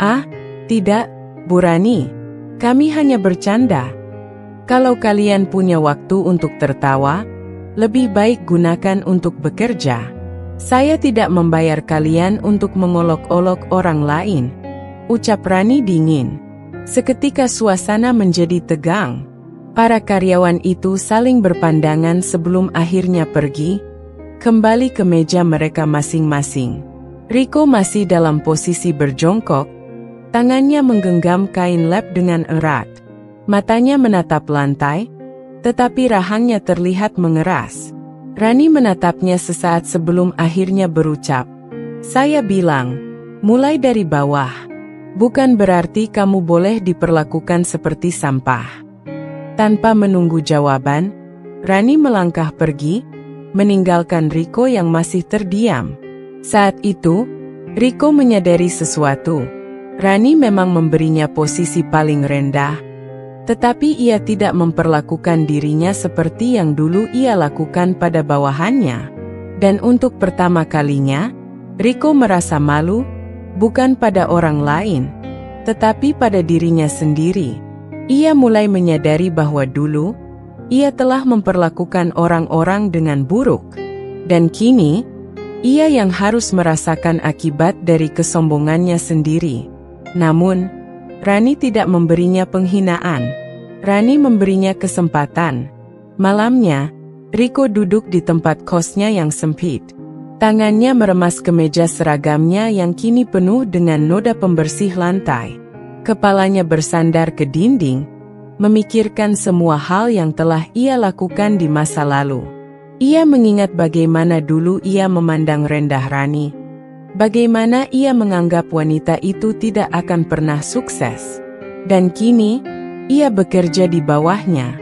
Speaker 1: "Ah, tidak, Bu Rani. Kami hanya bercanda. Kalau kalian punya waktu untuk tertawa, lebih baik gunakan untuk bekerja. Saya tidak membayar kalian untuk mengolok-olok orang lain," ucap Rani dingin. Seketika suasana menjadi tegang. Para karyawan itu saling berpandangan sebelum akhirnya pergi, kembali ke meja mereka masing-masing. Rico masih dalam posisi berjongkok, tangannya menggenggam kain lap dengan erat. Matanya menatap lantai, tetapi rahangnya terlihat mengeras. Rani menatapnya sesaat sebelum akhirnya berucap, "Saya bilang, mulai dari bawah. Bukan berarti kamu boleh diperlakukan seperti sampah." Tanpa menunggu jawaban, Rani melangkah pergi, meninggalkan Rico yang masih terdiam. Saat itu, Rico menyadari sesuatu. Rani memang memberinya posisi paling rendah, tetapi ia tidak memperlakukan dirinya seperti yang dulu ia lakukan pada bawahannya. Dan untuk pertama kalinya, Rico merasa malu, bukan pada orang lain, tetapi pada dirinya sendiri. Ia mulai menyadari bahwa dulu, ia telah memperlakukan orang-orang dengan buruk. Dan kini, ia yang harus merasakan akibat dari kesombongannya sendiri. Namun, Rani tidak memberinya penghinaan. Rani memberinya kesempatan. Malamnya, Riko duduk di tempat kosnya yang sempit. Tangannya meremas kemeja seragamnya yang kini penuh dengan noda pembersih lantai. Kepalanya bersandar ke dinding, memikirkan semua hal yang telah ia lakukan di masa lalu. Ia mengingat bagaimana dulu ia memandang rendah Rani. Bagaimana ia menganggap wanita itu tidak akan pernah sukses. Dan kini, ia bekerja di bawahnya.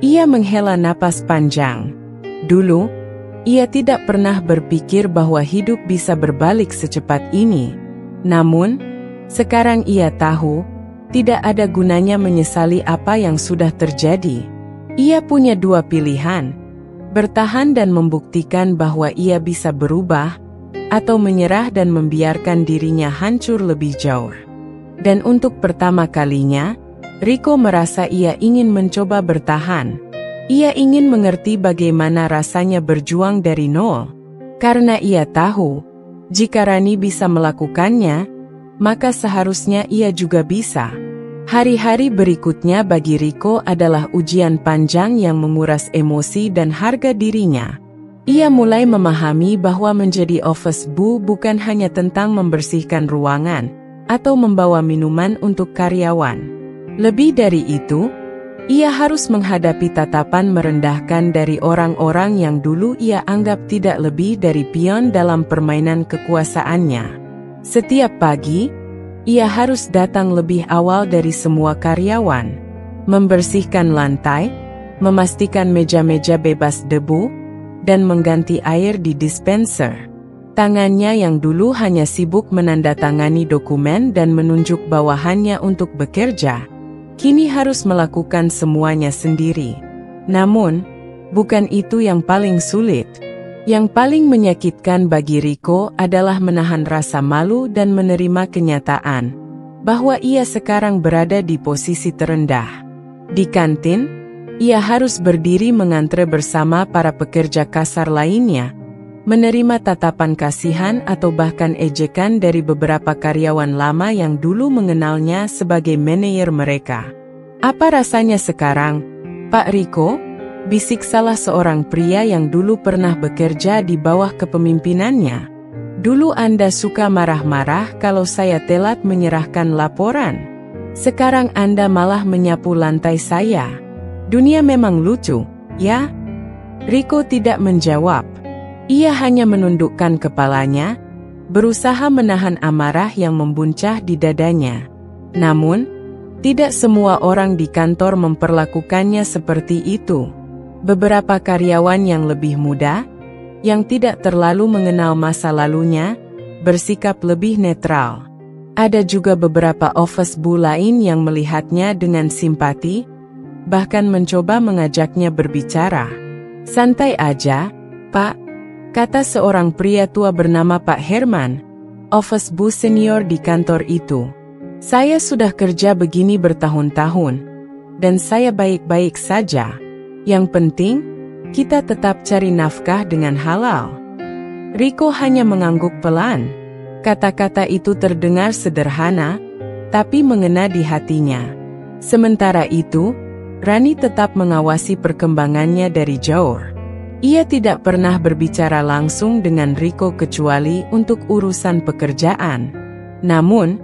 Speaker 1: Ia menghela napas panjang. Dulu, ia tidak pernah berpikir bahwa hidup bisa berbalik secepat ini. Namun, sekarang ia tahu, tidak ada gunanya menyesali apa yang sudah terjadi. Ia punya dua pilihan, bertahan dan membuktikan bahwa ia bisa berubah, atau menyerah dan membiarkan dirinya hancur lebih jauh. Dan untuk pertama kalinya, Riko merasa ia ingin mencoba bertahan. Ia ingin mengerti bagaimana rasanya berjuang dari nol. Karena ia tahu, jika Rani bisa melakukannya, maka seharusnya ia juga bisa. Hari-hari berikutnya bagi Riko adalah ujian panjang yang menguras emosi dan harga dirinya. Ia mulai memahami bahwa menjadi office boy bukan hanya tentang membersihkan ruangan atau membawa minuman untuk karyawan. Lebih dari itu, ia harus menghadapi tatapan merendahkan dari orang-orang yang dulu ia anggap tidak lebih dari pion dalam permainan kekuasaannya. Setiap pagi, ia harus datang lebih awal dari semua karyawan, membersihkan lantai, memastikan meja-meja bebas debu, dan mengganti air di dispenser. Tangannya yang dulu hanya sibuk menandatangani dokumen dan menunjuk bawahannya untuk bekerja, kini harus melakukan semuanya sendiri. Namun, bukan itu yang paling sulit. Yang paling menyakitkan bagi Riko adalah menahan rasa malu dan menerima kenyataan bahwa ia sekarang berada di posisi terendah. Di kantin, ia harus berdiri mengantre bersama para pekerja kasar lainnya, menerima tatapan kasihan atau bahkan ejekan dari beberapa karyawan lama yang dulu mengenalnya sebagai manajer mereka. "Apa rasanya sekarang, Pak Riko?" bisik salah seorang pria yang dulu pernah bekerja di bawah kepemimpinannya. "Dulu Anda suka marah-marah kalau saya telat menyerahkan laporan. Sekarang Anda malah menyapu lantai saya. Dunia memang lucu, ya?" Riko tidak menjawab. Ia hanya menundukkan kepalanya, berusaha menahan amarah yang membuncah di dadanya. Namun, tidak semua orang di kantor memperlakukannya seperti itu. Beberapa karyawan yang lebih muda, yang tidak terlalu mengenal masa lalunya, bersikap lebih netral. Ada juga beberapa office boy lain yang melihatnya dengan simpati, bahkan mencoba mengajaknya berbicara. "Santai aja, Pak," kata seorang pria tua bernama Pak Herman, office boy senior di kantor itu. "Saya sudah kerja begini bertahun-tahun, dan saya baik-baik saja. Yang penting, kita tetap cari nafkah dengan halal." Riko hanya mengangguk pelan. Kata-kata itu terdengar sederhana, tapi mengena di hatinya. Sementara itu, Rani tetap mengawasi perkembangannya dari jauh. Ia tidak pernah berbicara langsung dengan Riko kecuali untuk urusan pekerjaan. Namun,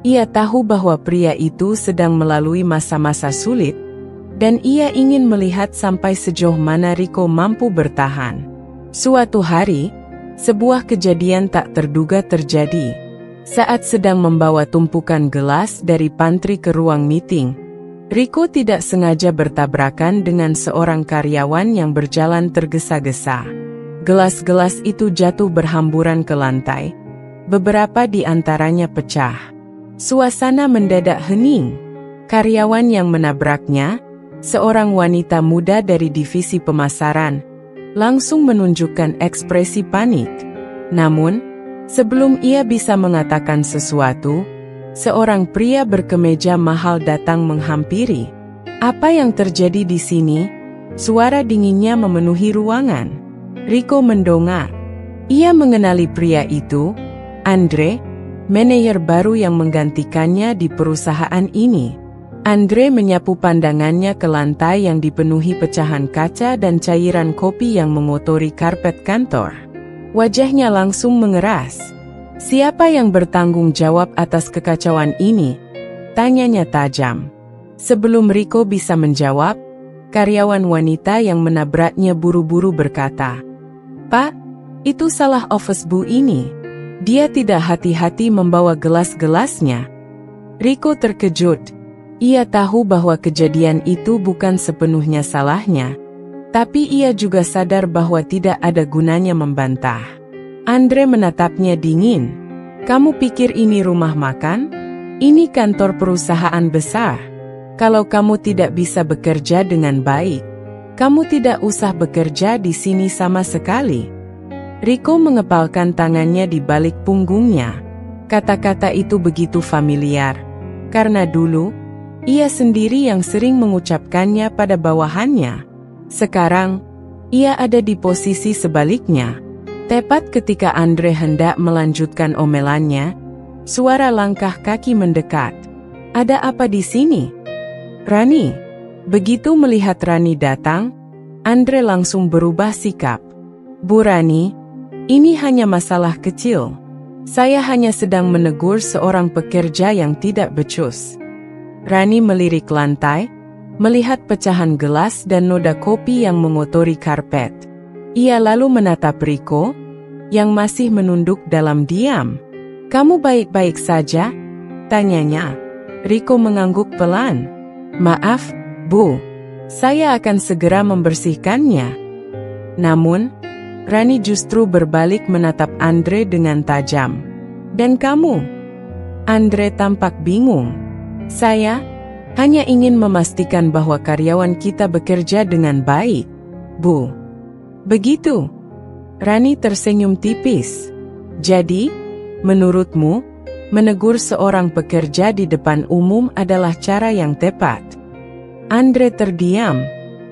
Speaker 1: ia tahu bahwa pria itu sedang melalui masa-masa sulit, dan ia ingin melihat sampai sejauh mana Riko mampu bertahan. Suatu hari, sebuah kejadian tak terduga terjadi. Saat sedang membawa tumpukan gelas dari pantry ke ruang meeting, Riko tidak sengaja bertabrakan dengan seorang karyawan yang berjalan tergesa-gesa. Gelas-gelas itu jatuh berhamburan ke lantai. Beberapa di antaranya pecah. Suasana mendadak hening. Karyawan yang menabraknya, seorang wanita muda dari divisi pemasaran, langsung menunjukkan ekspresi panik. Namun, Sebelum ia bisa mengatakan sesuatu, seorang pria berkemeja mahal datang menghampiri. "Apa yang terjadi di sini?" Suara dinginnya memenuhi ruangan. Rico mendongak. Ia mengenali pria itu, Andre, manajer baru yang menggantikannya di perusahaan ini. Andre menyapu pandangannya ke lantai yang dipenuhi pecahan kaca dan cairan kopi yang mengotori karpet kantor. Wajahnya langsung mengeras. "Siapa yang bertanggung jawab atas kekacauan ini?" tanyanya tajam. Sebelum Rico bisa menjawab, karyawan wanita yang menabraknya buru-buru berkata, "Pak, itu salah office Bu ini. Dia tidak hati-hati membawa gelas-gelasnya." Rico terkejut. Ia tahu bahwa kejadian itu bukan sepenuhnya salahnya, tapi ia juga sadar bahwa tidak ada gunanya membantah. Andre menatapnya dingin. "Kamu pikir ini rumah makan? Ini kantor perusahaan besar. Kalau kamu tidak bisa bekerja dengan baik, kamu tidak usah bekerja di sini sama sekali." Rico mengepalkan tangannya di balik punggungnya. Kata-kata itu begitu familiar, karena dulu, ia sendiri yang sering mengucapkannya pada bawahannya. Sekarang, ia ada di posisi sebaliknya. Tepat ketika Andre hendak melanjutkan omelannya, suara langkah kaki mendekat. "Ada apa di sini?" "Rani." Begitu melihat Rani datang, Andre langsung berubah sikap. "Bu Rani, ini hanya masalah kecil. Saya hanya sedang menegur seorang pekerja yang tidak becus." Rani melirik lantai, melihat pecahan gelas dan noda kopi yang mengotori karpet. Ia lalu menatap Rico, yang masih menunduk dalam diam. "Kamu baik-baik saja?" tanyanya. Rico mengangguk pelan. "Maaf, Bu. Saya akan segera membersihkannya." Namun, Rani justru berbalik menatap Andre dengan tajam. "Dan kamu?" Andre tampak bingung. "Saya hanya ingin memastikan bahwa karyawan kita bekerja dengan baik, Bu." "Begitu?" Rani tersenyum tipis. "Jadi, menurutmu, menegur seorang pekerja di depan umum adalah cara yang tepat?" Andre terdiam.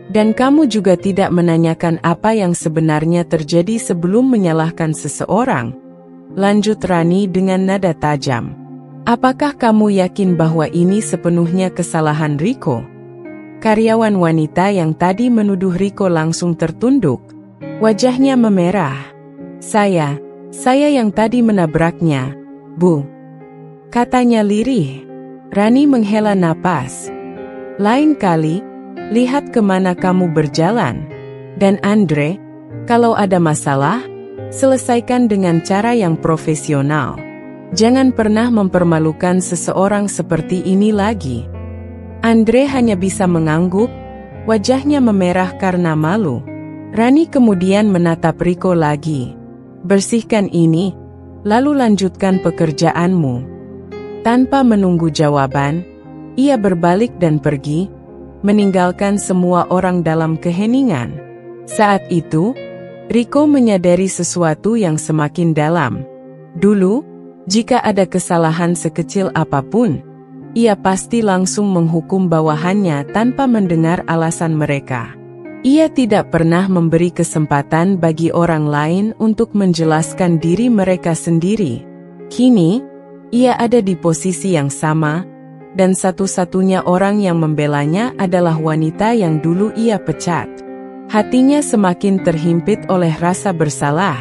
Speaker 1: "Dan kamu juga tidak menanyakan apa yang sebenarnya terjadi sebelum menyalahkan seseorang?" lanjut Rani dengan nada tajam. "Apakah kamu yakin bahwa ini sepenuhnya kesalahan Rico?" Karyawan wanita yang tadi menuduh Rico langsung tertunduk. Wajahnya memerah. Saya yang tadi menabraknya, Bu," katanya lirih. Rani menghela napas. "Lain kali, lihat kemana kamu berjalan. Dan Andre, kalau ada masalah, selesaikan dengan cara yang profesional. Jangan pernah mempermalukan seseorang seperti ini lagi." Andre hanya bisa mengangguk, wajahnya memerah karena malu. Rani kemudian menatap Rico lagi. "Bersihkan ini, lalu lanjutkan pekerjaanmu." Tanpa menunggu jawaban, ia berbalik dan pergi, meninggalkan semua orang dalam keheningan. Saat itu, Rico menyadari sesuatu yang semakin dalam. Dulu, jika ada kesalahan sekecil apapun, ia pasti langsung menghukum bawahannya tanpa mendengar alasan mereka. Ia tidak pernah memberi kesempatan bagi orang lain untuk menjelaskan diri mereka sendiri. Kini, ia ada di posisi yang sama, dan satu-satunya orang yang membelanya adalah wanita yang dulu ia pecat. Hatinya semakin terhimpit oleh rasa bersalah.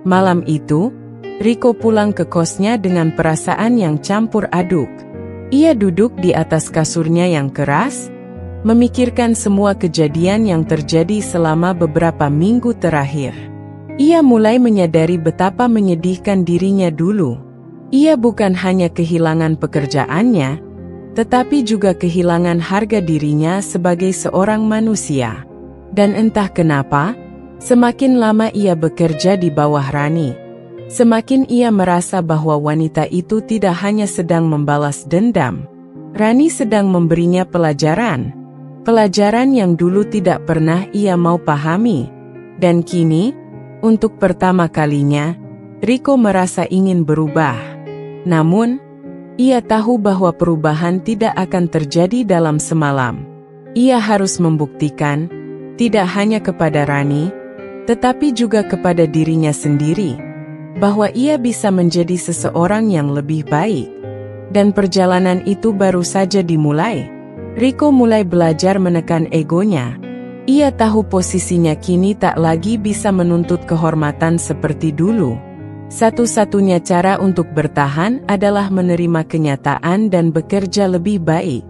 Speaker 1: Malam itu, Rico pulang ke kosnya dengan perasaan yang campur aduk. Ia duduk di atas kasurnya yang keras, memikirkan semua kejadian yang terjadi selama beberapa minggu terakhir. Ia mulai menyadari betapa menyedihkan dirinya dulu. Ia bukan hanya kehilangan pekerjaannya, tetapi juga kehilangan harga dirinya sebagai seorang manusia. Dan entah kenapa, semakin lama ia bekerja di bawah Rani, semakin ia merasa bahwa wanita itu tidak hanya sedang membalas dendam. Rani sedang memberinya pelajaran. Pelajaran yang dulu tidak pernah ia mau pahami. Dan kini, untuk pertama kalinya, Rico merasa ingin berubah. Namun, ia tahu bahwa perubahan tidak akan terjadi dalam semalam. Ia harus membuktikan, tidak hanya kepada Rani, tetapi juga kepada dirinya sendiri, bahwa ia bisa menjadi seseorang yang lebih baik. Dan perjalanan itu baru saja dimulai. Rico mulai belajar menekan egonya. Ia tahu posisinya kini tak lagi bisa menuntut kehormatan seperti dulu. Satu-satunya cara untuk bertahan adalah menerima kenyataan dan bekerja lebih baik.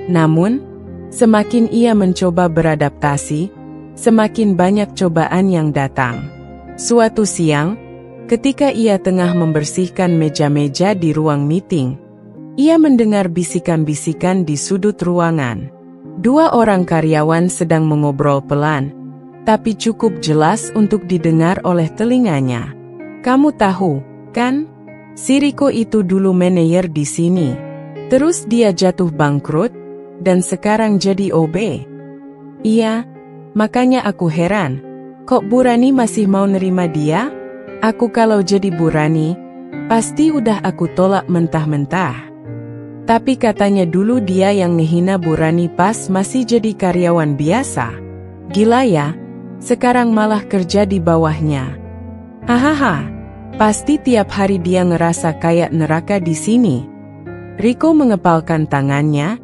Speaker 1: Namun, semakin ia mencoba beradaptasi, semakin banyak cobaan yang datang. Suatu siang, ketika ia tengah membersihkan meja-meja di ruang meeting, ia mendengar bisikan-bisikan di sudut ruangan. Dua orang karyawan sedang mengobrol pelan, tapi cukup jelas untuk didengar oleh telinganya. "Kamu tahu, kan? Si Rico itu dulu manajer di sini. Terus dia jatuh bangkrut, dan sekarang jadi OB." "Iya, makanya aku heran. Kok Bu Rani masih mau nerima dia? Aku kalau jadi Bu Rani, pasti udah aku tolak mentah-mentah. Tapi katanya dulu dia yang ngehina Bu Rani pas masih jadi karyawan biasa. Gila ya, sekarang malah kerja di bawahnya. Hahaha, pasti tiap hari dia ngerasa kayak neraka di sini." Rico mengepalkan tangannya,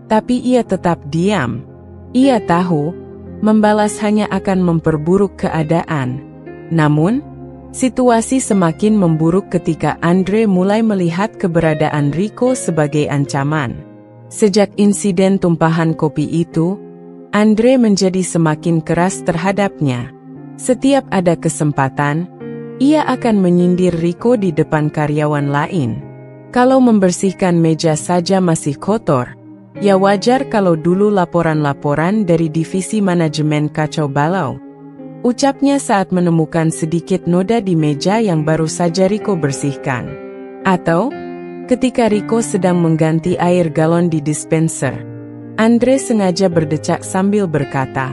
Speaker 1: tapi ia tetap diam. Ia tahu, membalas hanya akan memperburuk keadaan. Namun, situasi semakin memburuk ketika Andre mulai melihat keberadaan Rico sebagai ancaman. Sejak insiden tumpahan kopi itu, Andre menjadi semakin keras terhadapnya. Setiap ada kesempatan, ia akan menyindir Rico di depan karyawan lain. Kalau membersihkan meja saja masih kotor, ya wajar kalau dulu laporan-laporan dari divisi manajemen kacau balau, ucapnya saat menemukan sedikit noda di meja yang baru saja Rico bersihkan. Atau, ketika Rico sedang mengganti air galon di dispenser, Andre sengaja berdecak sambil berkata,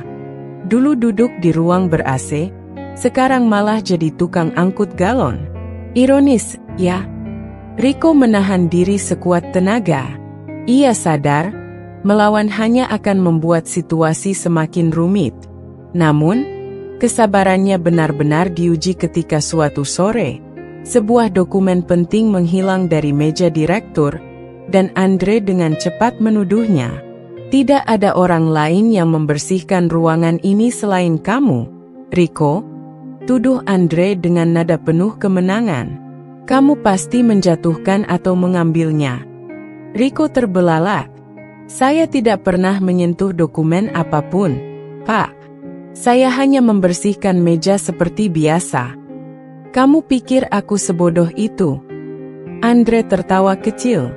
Speaker 1: "Dulu duduk di ruang ber-AC, sekarang malah jadi tukang angkut galon." Ironis, ya? Rico menahan diri sekuat tenaga. Ia sadar, melawan hanya akan membuat situasi semakin rumit. Namun, kesabarannya benar-benar diuji ketika suatu sore, sebuah dokumen penting menghilang dari meja direktur, dan Andre dengan cepat menuduhnya. "Tidak ada orang lain yang membersihkan ruangan ini selain kamu, Rico," tuduh Andre dengan nada penuh kemenangan. "Kamu pasti menjatuhkan atau mengambilnya." Rico terbelalak. "Saya tidak pernah menyentuh dokumen apapun, Pak. Saya hanya membersihkan meja seperti biasa." "Kamu pikir aku sebodoh itu?" Andre tertawa kecil.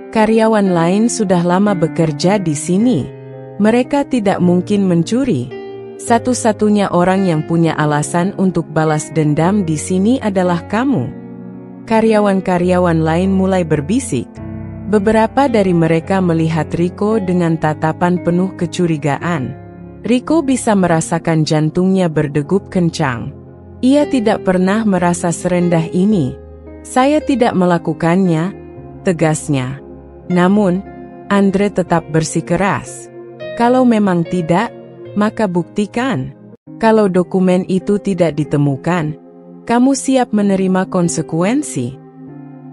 Speaker 1: "Karyawan lain sudah lama bekerja di sini. Mereka tidak mungkin mencuri. Satu-satunya orang yang punya alasan untuk balas dendam di sini adalah kamu." Karyawan-karyawan lain mulai berbisik. Beberapa dari mereka melihat Rico dengan tatapan penuh kecurigaan. Rico bisa merasakan jantungnya berdegup kencang. Ia tidak pernah merasa serendah ini. "Saya tidak melakukannya," tegasnya. Namun, Andre tetap bersikeras. "Kalau memang tidak, maka buktikan. Kalau dokumen itu tidak ditemukan, kamu siap menerima konsekuensi."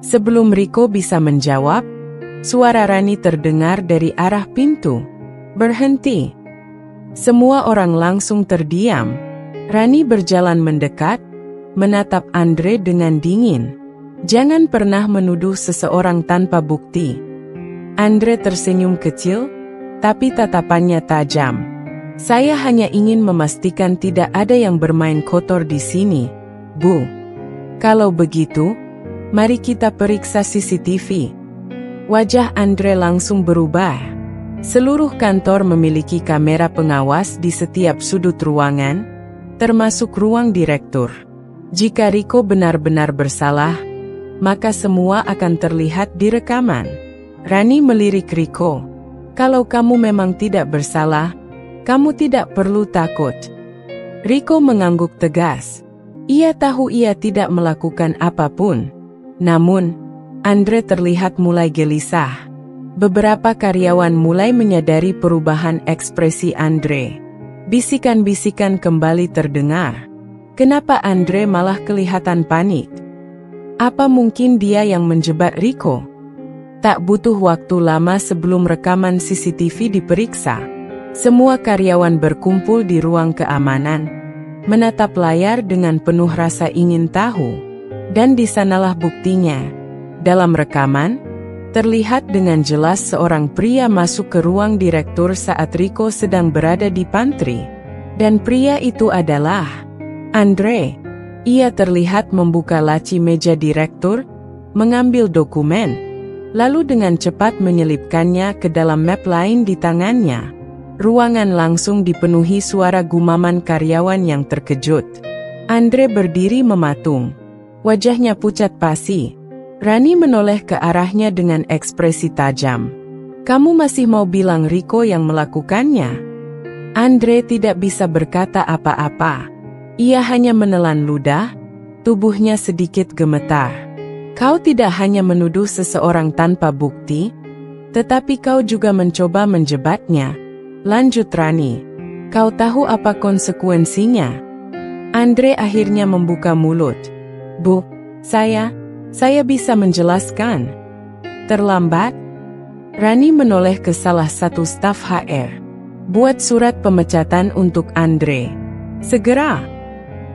Speaker 1: Sebelum Rico bisa menjawab, suara Rani terdengar dari arah pintu. "Berhenti." Semua orang langsung terdiam. Rani berjalan mendekat, menatap Andre dengan dingin. "Jangan pernah menuduh seseorang tanpa bukti." Andre tersenyum kecil, tapi tatapannya tajam. "Saya hanya ingin memastikan tidak ada yang bermain kotor di sini, Bu. Kalau begitu, mari kita periksa CCTV." Wajah Andre langsung berubah. Seluruh kantor memiliki kamera pengawas di setiap sudut ruangan, termasuk ruang direktur. Jika Rico benar-benar bersalah, maka semua akan terlihat di rekaman. Rani melirik Rico. "Kalau kamu memang tidak bersalah, kamu tidak perlu takut." Rico mengangguk tegas. Ia tahu ia tidak melakukan apapun. Namun, Andre terlihat mulai gelisah. Beberapa karyawan mulai menyadari perubahan ekspresi Andre. Bisikan-bisikan kembali terdengar. Kenapa Andre malah kelihatan panik? Apa mungkin dia yang menjebak Rico? Tak butuh waktu lama sebelum rekaman CCTV diperiksa. Semua karyawan berkumpul di ruang keamanan, menatap layar dengan penuh rasa ingin tahu. Dan di sanalah buktinya. Dalam rekaman, terlihat dengan jelas seorang pria masuk ke ruang direktur saat Rico sedang berada di pantry. Dan pria itu adalah Andre. Ia terlihat membuka laci meja direktur, mengambil dokumen, lalu dengan cepat menyelipkannya ke dalam map lain di tangannya. Ruangan langsung dipenuhi suara gumaman karyawan yang terkejut. Andre berdiri mematung. Wajahnya pucat pasi. Rani menoleh ke arahnya dengan ekspresi tajam. Kamu masih mau bilang Rico yang melakukannya? Andre tidak bisa berkata apa-apa. Ia hanya menelan ludah, tubuhnya sedikit gemetar. Kau tidak hanya menuduh seseorang tanpa bukti, tetapi kau juga mencoba menjebaknya. Lanjut Rani. Kau tahu apa konsekuensinya? Andre akhirnya membuka mulut. Bu, saya bisa menjelaskan. Terlambat? Rani menoleh ke salah satu staf HR. Buat surat pemecatan untuk Andre. Segera.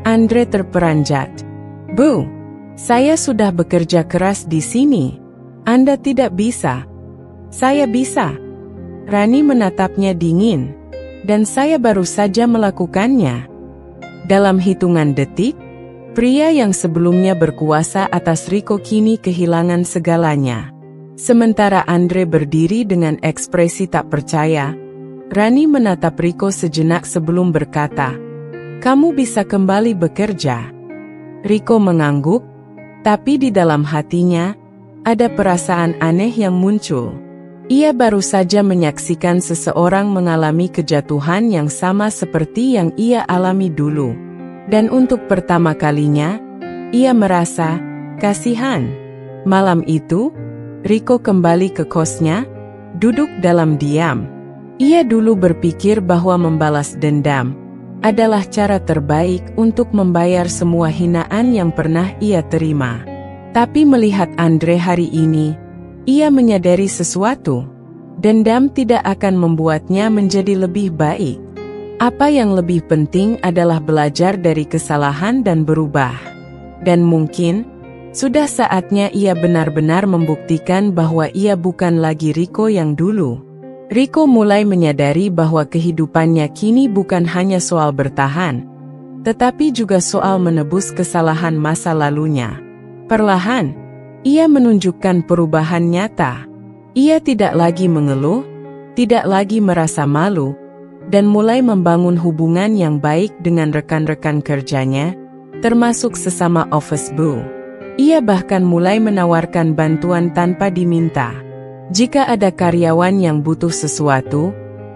Speaker 1: Andre terperanjat. Bu, saya sudah bekerja keras di sini. Anda tidak bisa. Saya bisa. Rani menatapnya dingin. Dan saya baru saja melakukannya. Dalam hitungan detik, pria yang sebelumnya berkuasa atas Rico kini kehilangan segalanya. Sementara Andre berdiri dengan ekspresi tak percaya, Rani menatap Rico sejenak sebelum berkata, "Kamu bisa kembali bekerja." Rico mengangguk, tapi di dalam hatinya, ada perasaan aneh yang muncul. Ia baru saja menyaksikan seseorang mengalami kejatuhan yang sama seperti yang ia alami dulu. Dan untuk pertama kalinya, ia merasa kasihan. Malam itu, Rico kembali ke kosnya, duduk dalam diam. Ia dulu berpikir bahwa membalas dendam adalah cara terbaik untuk membayar semua hinaan yang pernah ia terima. Tapi melihat Andre hari ini, ia menyadari sesuatu. Dendam tidak akan membuatnya menjadi lebih baik. Apa yang lebih penting adalah belajar dari kesalahan dan berubah. Dan mungkin, sudah saatnya ia benar-benar membuktikan bahwa ia bukan lagi Rico yang dulu. Rico mulai menyadari bahwa kehidupannya kini bukan hanya soal bertahan, tetapi juga soal menebus kesalahan masa lalunya. Perlahan, ia menunjukkan perubahan nyata. Ia tidak lagi mengeluh, tidak lagi merasa malu, dan mulai membangun hubungan yang baik dengan rekan-rekan kerjanya, termasuk sesama office boy. Ia bahkan mulai menawarkan bantuan tanpa diminta. Jika ada karyawan yang butuh sesuatu,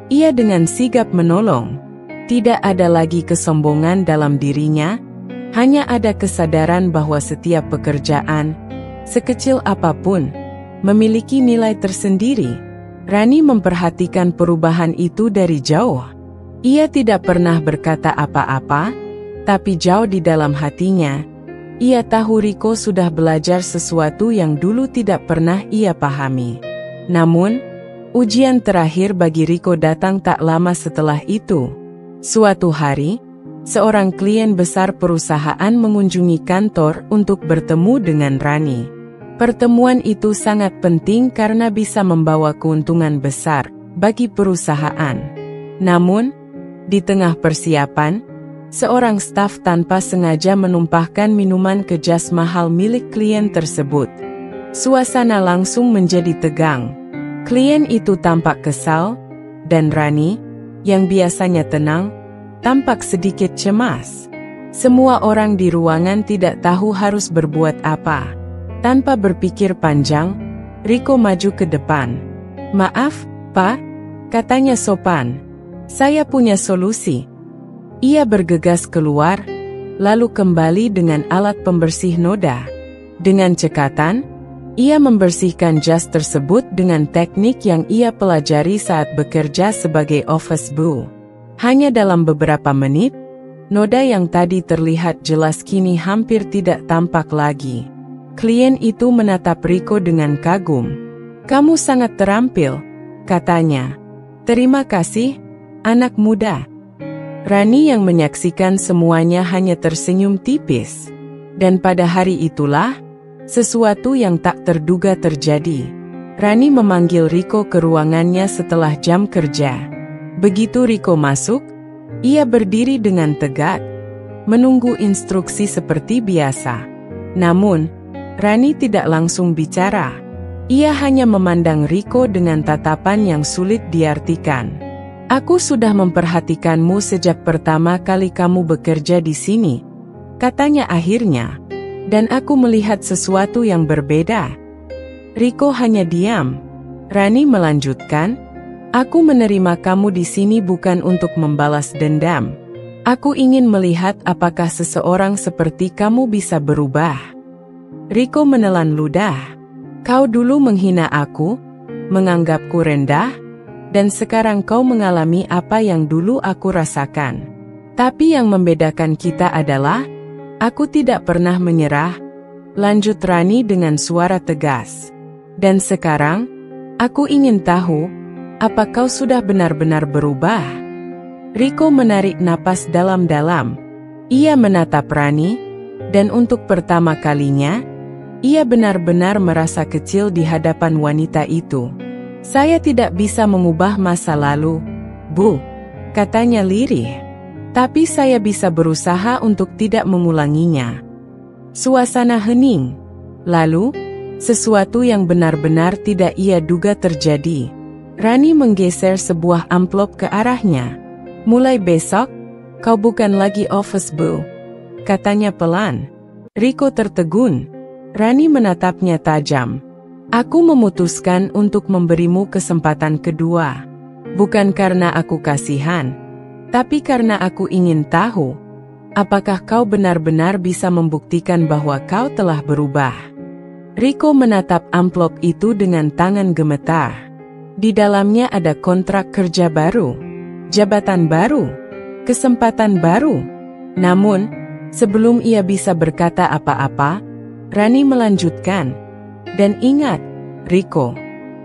Speaker 1: ia dengan sigap menolong. Tidak ada lagi kesombongan dalam dirinya, hanya ada kesadaran bahwa setiap pekerjaan, sekecil apapun, memiliki nilai tersendiri. Rani memperhatikan perubahan itu dari jauh. Ia tidak pernah berkata apa-apa, tapi jauh di dalam hatinya, ia tahu Rico sudah belajar sesuatu yang dulu tidak pernah ia pahami. Namun, ujian terakhir bagi Rico datang tak lama setelah itu. Suatu hari, seorang klien besar perusahaan mengunjungi kantor untuk bertemu dengan Rani. Pertemuan itu sangat penting karena bisa membawa keuntungan besar bagi perusahaan. Namun, di tengah persiapan, seorang staf tanpa sengaja menumpahkan minuman ke jas mahal milik klien tersebut. Suasana langsung menjadi tegang. Klien itu tampak kesal, dan Rani, yang biasanya tenang, tampak sedikit cemas. Semua orang di ruangan tidak tahu harus berbuat apa. Tanpa berpikir panjang, Rico maju ke depan. "Maaf, Pak," katanya sopan. "Saya punya solusi." Ia bergegas keluar, lalu kembali dengan alat pembersih noda. Dengan cekatan, ia membersihkan jas tersebut dengan teknik yang ia pelajari saat bekerja sebagai office boy. Hanya dalam beberapa menit, noda yang tadi terlihat jelas kini hampir tidak tampak lagi. Klien itu menatap Rico dengan kagum. "Kamu sangat terampil," katanya. "Terima kasih, anak muda." Rani yang menyaksikan semuanya hanya tersenyum tipis. Dan pada hari itulah, sesuatu yang tak terduga terjadi. Rani memanggil Rico ke ruangannya setelah jam kerja. Begitu Rico masuk, ia berdiri dengan tegak, menunggu instruksi seperti biasa. Namun, Rani tidak langsung bicara. Ia hanya memandang Rico dengan tatapan yang sulit diartikan. "Aku sudah memperhatikanmu sejak pertama kali kamu bekerja di sini," katanya akhirnya. "Dan aku melihat sesuatu yang berbeda." Rico hanya diam. Rani melanjutkan, "Aku menerima kamu di sini bukan untuk membalas dendam. Aku ingin melihat apakah seseorang seperti kamu bisa berubah." Rico menelan ludah. "Kau dulu menghina aku, menganggapku rendah, dan sekarang kau mengalami apa yang dulu aku rasakan. Tapi yang membedakan kita adalah, aku tidak pernah menyerah," lanjut Rani dengan suara tegas. "Dan sekarang, aku ingin tahu, apa kau sudah benar-benar berubah?" Rico menarik napas dalam-dalam. Ia menatap Rani, dan untuk pertama kalinya, ia benar-benar merasa kecil di hadapan wanita itu. "Saya tidak bisa mengubah masa lalu, Bu," katanya lirih. "Tapi saya bisa berusaha untuk tidak mengulanginya." Suasana hening. Lalu, sesuatu yang benar-benar tidak ia duga terjadi. Rani menggeser sebuah amplop ke arahnya. "Mulai besok, kau bukan lagi office boy," katanya pelan. Rico tertegun. Rani menatapnya tajam. "Aku memutuskan untuk memberimu kesempatan kedua. Bukan karena aku kasihan, tapi karena aku ingin tahu, apakah kau benar-benar bisa membuktikan bahwa kau telah berubah." Rico menatap amplop itu dengan tangan gemetar. Di dalamnya ada kontrak kerja baru, jabatan baru, kesempatan baru. Namun, sebelum ia bisa berkata apa-apa, Rani melanjutkan, "Dan ingat, Rico,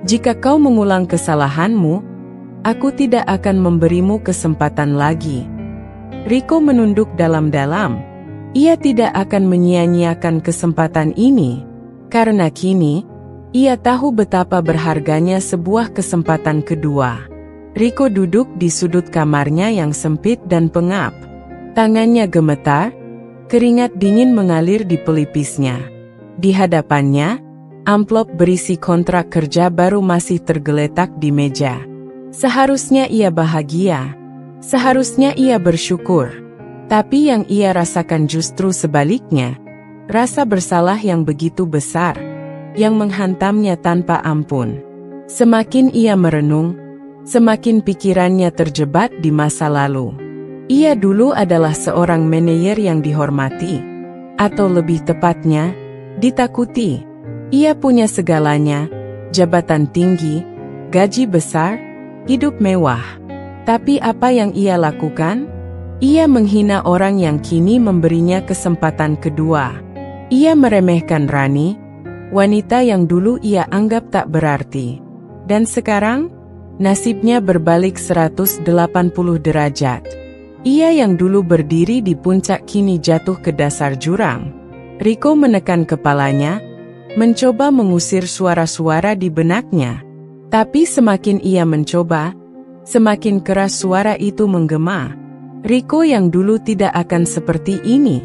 Speaker 1: jika kau mengulang kesalahanmu, aku tidak akan memberimu kesempatan lagi." Rico menunduk dalam-dalam. Ia tidak akan menyia-nyiakan kesempatan ini, karena kini, ia tahu betapa berharganya sebuah kesempatan kedua. Rico duduk di sudut kamarnya yang sempit dan pengap. Tangannya gemetar, keringat dingin mengalir di pelipisnya. Di hadapannya, amplop berisi kontrak kerja baru masih tergeletak di meja. Seharusnya ia bahagia. Seharusnya ia bersyukur. Tapi yang ia rasakan justru sebaliknya. Rasa bersalah yang begitu besar, yang menghantamnya tanpa ampun. Semakin ia merenung, semakin pikirannya terjebak di masa lalu. Ia dulu adalah seorang manajer yang dihormati. Atau lebih tepatnya, ditakuti. Ia punya segalanya, jabatan tinggi, gaji besar, hidup mewah. Tapi apa yang ia lakukan? Ia menghina orang yang kini memberinya kesempatan kedua. Ia meremehkan Rani, wanita yang dulu ia anggap tak berarti. Dan sekarang, nasibnya berbalik 180 derajat. Ia yang dulu berdiri di puncak kini jatuh ke dasar jurang. Rico menekan kepalanya, mencoba mengusir suara-suara di benaknya. Tapi semakin ia mencoba, semakin keras suara itu menggema. "Rico yang dulu tidak akan seperti ini.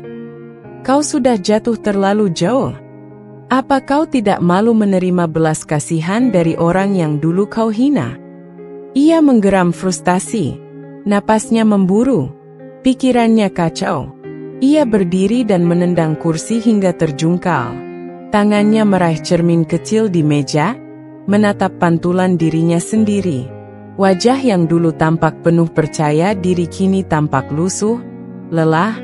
Speaker 1: Kau sudah jatuh terlalu jauh. Apa kau tidak malu menerima belas kasihan dari orang yang dulu kau hina?" Ia menggeram frustasi. Napasnya memburu. Pikirannya kacau. Ia berdiri dan menendang kursi hingga terjungkal. Tangannya meraih cermin kecil di meja, menatap pantulan dirinya sendiri. Wajah yang dulu tampak penuh percaya diri kini tampak lusuh, lelah,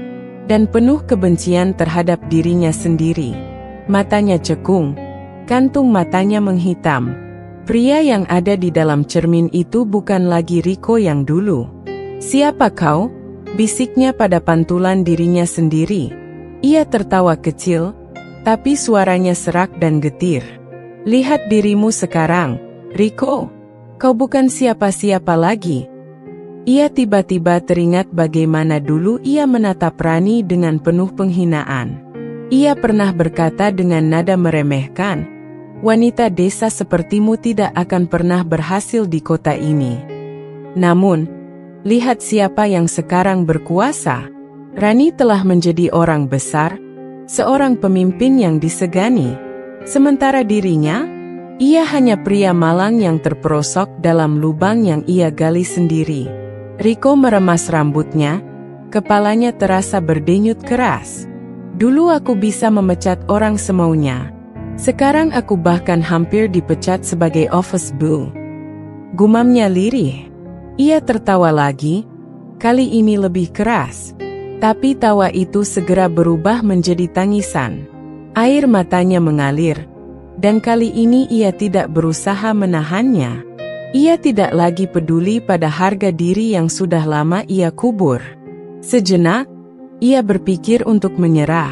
Speaker 1: dan penuh kebencian terhadap dirinya sendiri. Matanya cekung, kantung matanya menghitam. Pria yang ada di dalam cermin itu bukan lagi Rico yang dulu. "Siapa kau?" bisiknya pada pantulan dirinya sendiri. Ia tertawa kecil, tapi suaranya serak dan getir. "Lihat dirimu sekarang, Rico. Kau bukan siapa-siapa lagi." Ia tiba-tiba teringat bagaimana dulu ia menatap Rani dengan penuh penghinaan. Ia pernah berkata dengan nada meremehkan, "Wanita desa sepertimu tidak akan pernah berhasil di kota ini." Namun, lihat siapa yang sekarang berkuasa. Rani telah menjadi orang besar, seorang pemimpin yang disegani. Sementara dirinya, ia hanya pria malang yang terperosok dalam lubang yang ia gali sendiri. Rico meremas rambutnya, kepalanya terasa berdenyut keras. "Dulu aku bisa memecat orang semaunya. Sekarang aku bahkan hampir dipecat sebagai office boy." Gumamnya lirih. Ia tertawa lagi, kali ini lebih keras. Tapi tawa itu segera berubah menjadi tangisan. Air matanya mengalir, dan kali ini ia tidak berusaha menahannya. Ia tidak lagi peduli pada harga diri yang sudah lama ia kubur. Sejenak, ia berpikir untuk menyerah,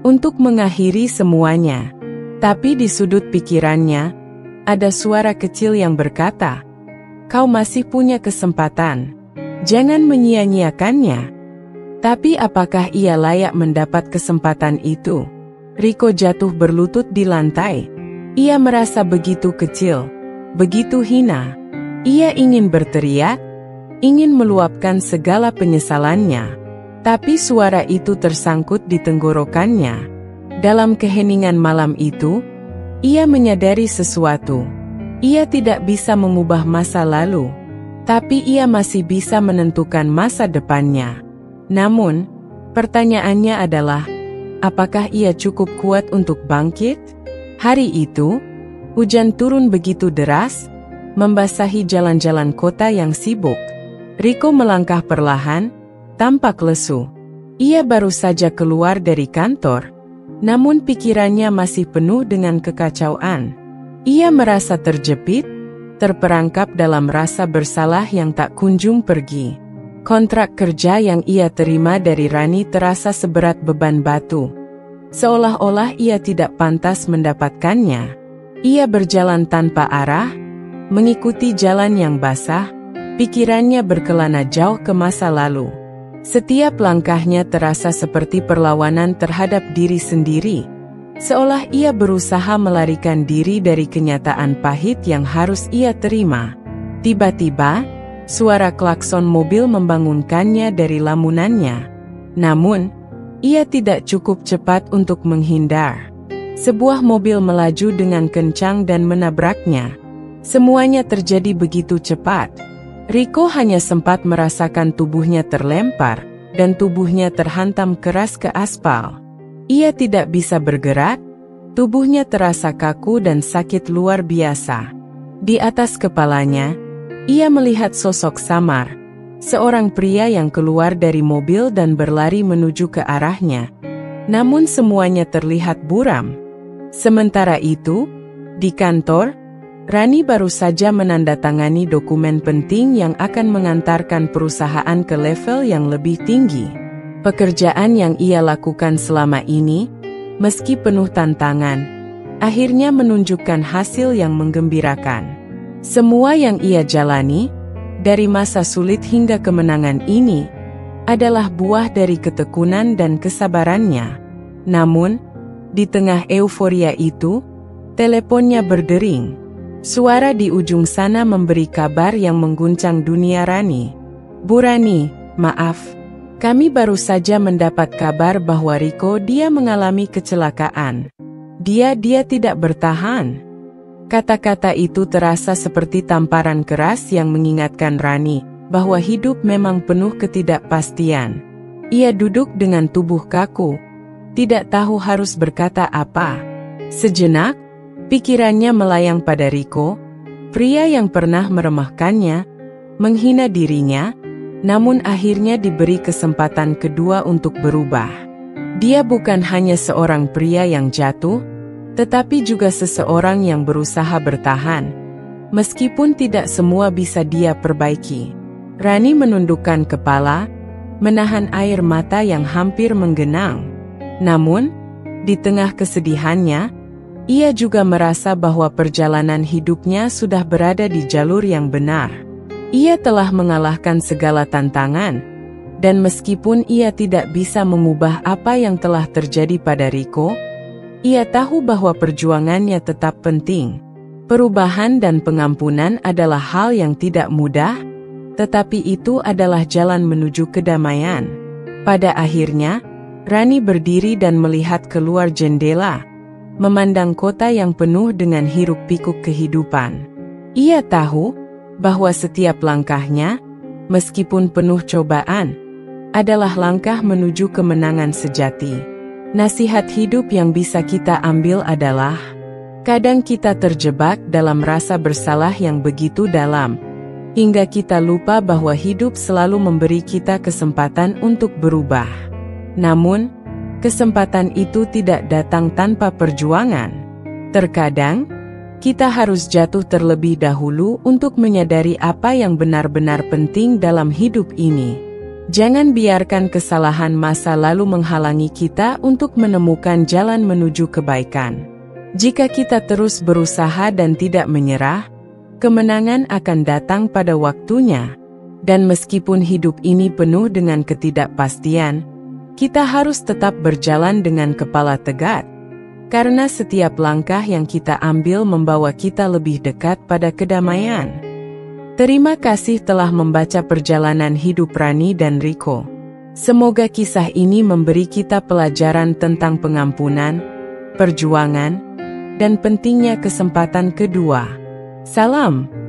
Speaker 1: untuk mengakhiri semuanya. Tapi di sudut pikirannya, ada suara kecil yang berkata, "Kau masih punya kesempatan. Jangan menyia-nyiakannya." Tapi apakah ia layak mendapat kesempatan itu? Rico jatuh berlutut di lantai. Ia merasa begitu kecil, begitu hina. Ia ingin berteriak, ingin meluapkan segala penyesalannya. Tapi suara itu tersangkut di tenggorokannya. Dalam keheningan malam itu, ia menyadari sesuatu. Ia tidak bisa mengubah masa lalu, tapi ia masih bisa menentukan masa depannya. Namun, pertanyaannya adalah, apakah ia cukup kuat untuk bangkit? Hari itu, hujan turun begitu deras, membasahi jalan-jalan kota yang sibuk. Rico melangkah perlahan, tampak lesu. Ia baru saja keluar dari kantor, namun pikirannya masih penuh dengan kekacauan. Ia merasa terjepit, terperangkap dalam rasa bersalah yang tak kunjung pergi. Kontrak kerja yang ia terima dari Rani terasa seberat beban batu. Seolah-olah ia tidak pantas mendapatkannya. Ia berjalan tanpa arah, mengikuti jalan yang basah, pikirannya berkelana jauh ke masa lalu. Setiap langkahnya terasa seperti perlawanan terhadap diri sendiri, seolah ia berusaha melarikan diri dari kenyataan pahit yang harus ia terima. Tiba-tiba, suara klakson mobil membangunkannya dari lamunannya. Namun, ia tidak cukup cepat untuk menghindar. Sebuah mobil melaju dengan kencang dan menabraknya. Semuanya terjadi begitu cepat. Rico hanya sempat merasakan tubuhnya terlempar, dan tubuhnya terhantam keras ke aspal. Ia tidak bisa bergerak, tubuhnya terasa kaku dan sakit luar biasa. Di atas kepalanya, ia melihat sosok samar, seorang pria yang keluar dari mobil dan berlari menuju ke arahnya. Namun semuanya terlihat buram. Sementara itu, di kantor, Rani baru saja menandatangani dokumen penting yang akan mengantarkan perusahaan ke level yang lebih tinggi. Pekerjaan yang ia lakukan selama ini, meski penuh tantangan, akhirnya menunjukkan hasil yang menggembirakan. Semua yang ia jalani, dari masa sulit hingga kemenangan ini, adalah buah dari ketekunan dan kesabarannya. Namun, di tengah euforia itu, teleponnya berdering. Suara di ujung sana memberi kabar yang mengguncang dunia Rani. "Bu Rani, maaf. Kami baru saja mendapat kabar bahwa Rico dia mengalami kecelakaan. Dia tidak bertahan." Kata-kata itu terasa seperti tamparan keras yang mengingatkan Rani bahwa hidup memang penuh ketidakpastian. Ia duduk dengan tubuh kaku, tidak tahu harus berkata apa. Sejenak, pikirannya melayang pada Rico, pria yang pernah meremehkannya, menghina dirinya, namun akhirnya diberi kesempatan kedua untuk berubah. Dia bukan hanya seorang pria yang jatuh, tetapi juga seseorang yang berusaha bertahan, meskipun tidak semua bisa dia perbaiki. Rani menundukkan kepala, menahan air mata yang hampir menggenang. Namun, di tengah kesedihannya, ia juga merasa bahwa perjalanan hidupnya sudah berada di jalur yang benar. Ia telah mengalahkan segala tantangan, dan meskipun ia tidak bisa mengubah apa yang telah terjadi pada Rico, ia tahu bahwa perjuangannya tetap penting. Perubahan dan pengampunan adalah hal yang tidak mudah, tetapi itu adalah jalan menuju kedamaian. Pada akhirnya, Rani berdiri dan melihat keluar jendela, memandang kota yang penuh dengan hiruk-pikuk kehidupan. Ia tahu bahwa setiap langkahnya, meskipun penuh cobaan, adalah langkah menuju kemenangan sejati. Nasihat hidup yang bisa kita ambil adalah, kadang kita terjebak dalam rasa bersalah yang begitu dalam, hingga kita lupa bahwa hidup selalu memberi kita kesempatan untuk berubah. Namun, kesempatan itu tidak datang tanpa perjuangan. Terkadang, kita harus jatuh terlebih dahulu untuk menyadari apa yang benar-benar penting dalam hidup ini. Jangan biarkan kesalahan masa lalu menghalangi kita untuk menemukan jalan menuju kebaikan. Jika kita terus berusaha dan tidak menyerah, kemenangan akan datang pada waktunya. Dan meskipun hidup ini penuh dengan ketidakpastian, kita harus tetap berjalan dengan kepala tegak, karena setiap langkah yang kita ambil membawa kita lebih dekat pada kedamaian. Terima kasih telah membaca perjalanan hidup Rani dan Rico. Semoga kisah ini memberi kita pelajaran tentang pengampunan, perjuangan, dan pentingnya kesempatan kedua. Salam.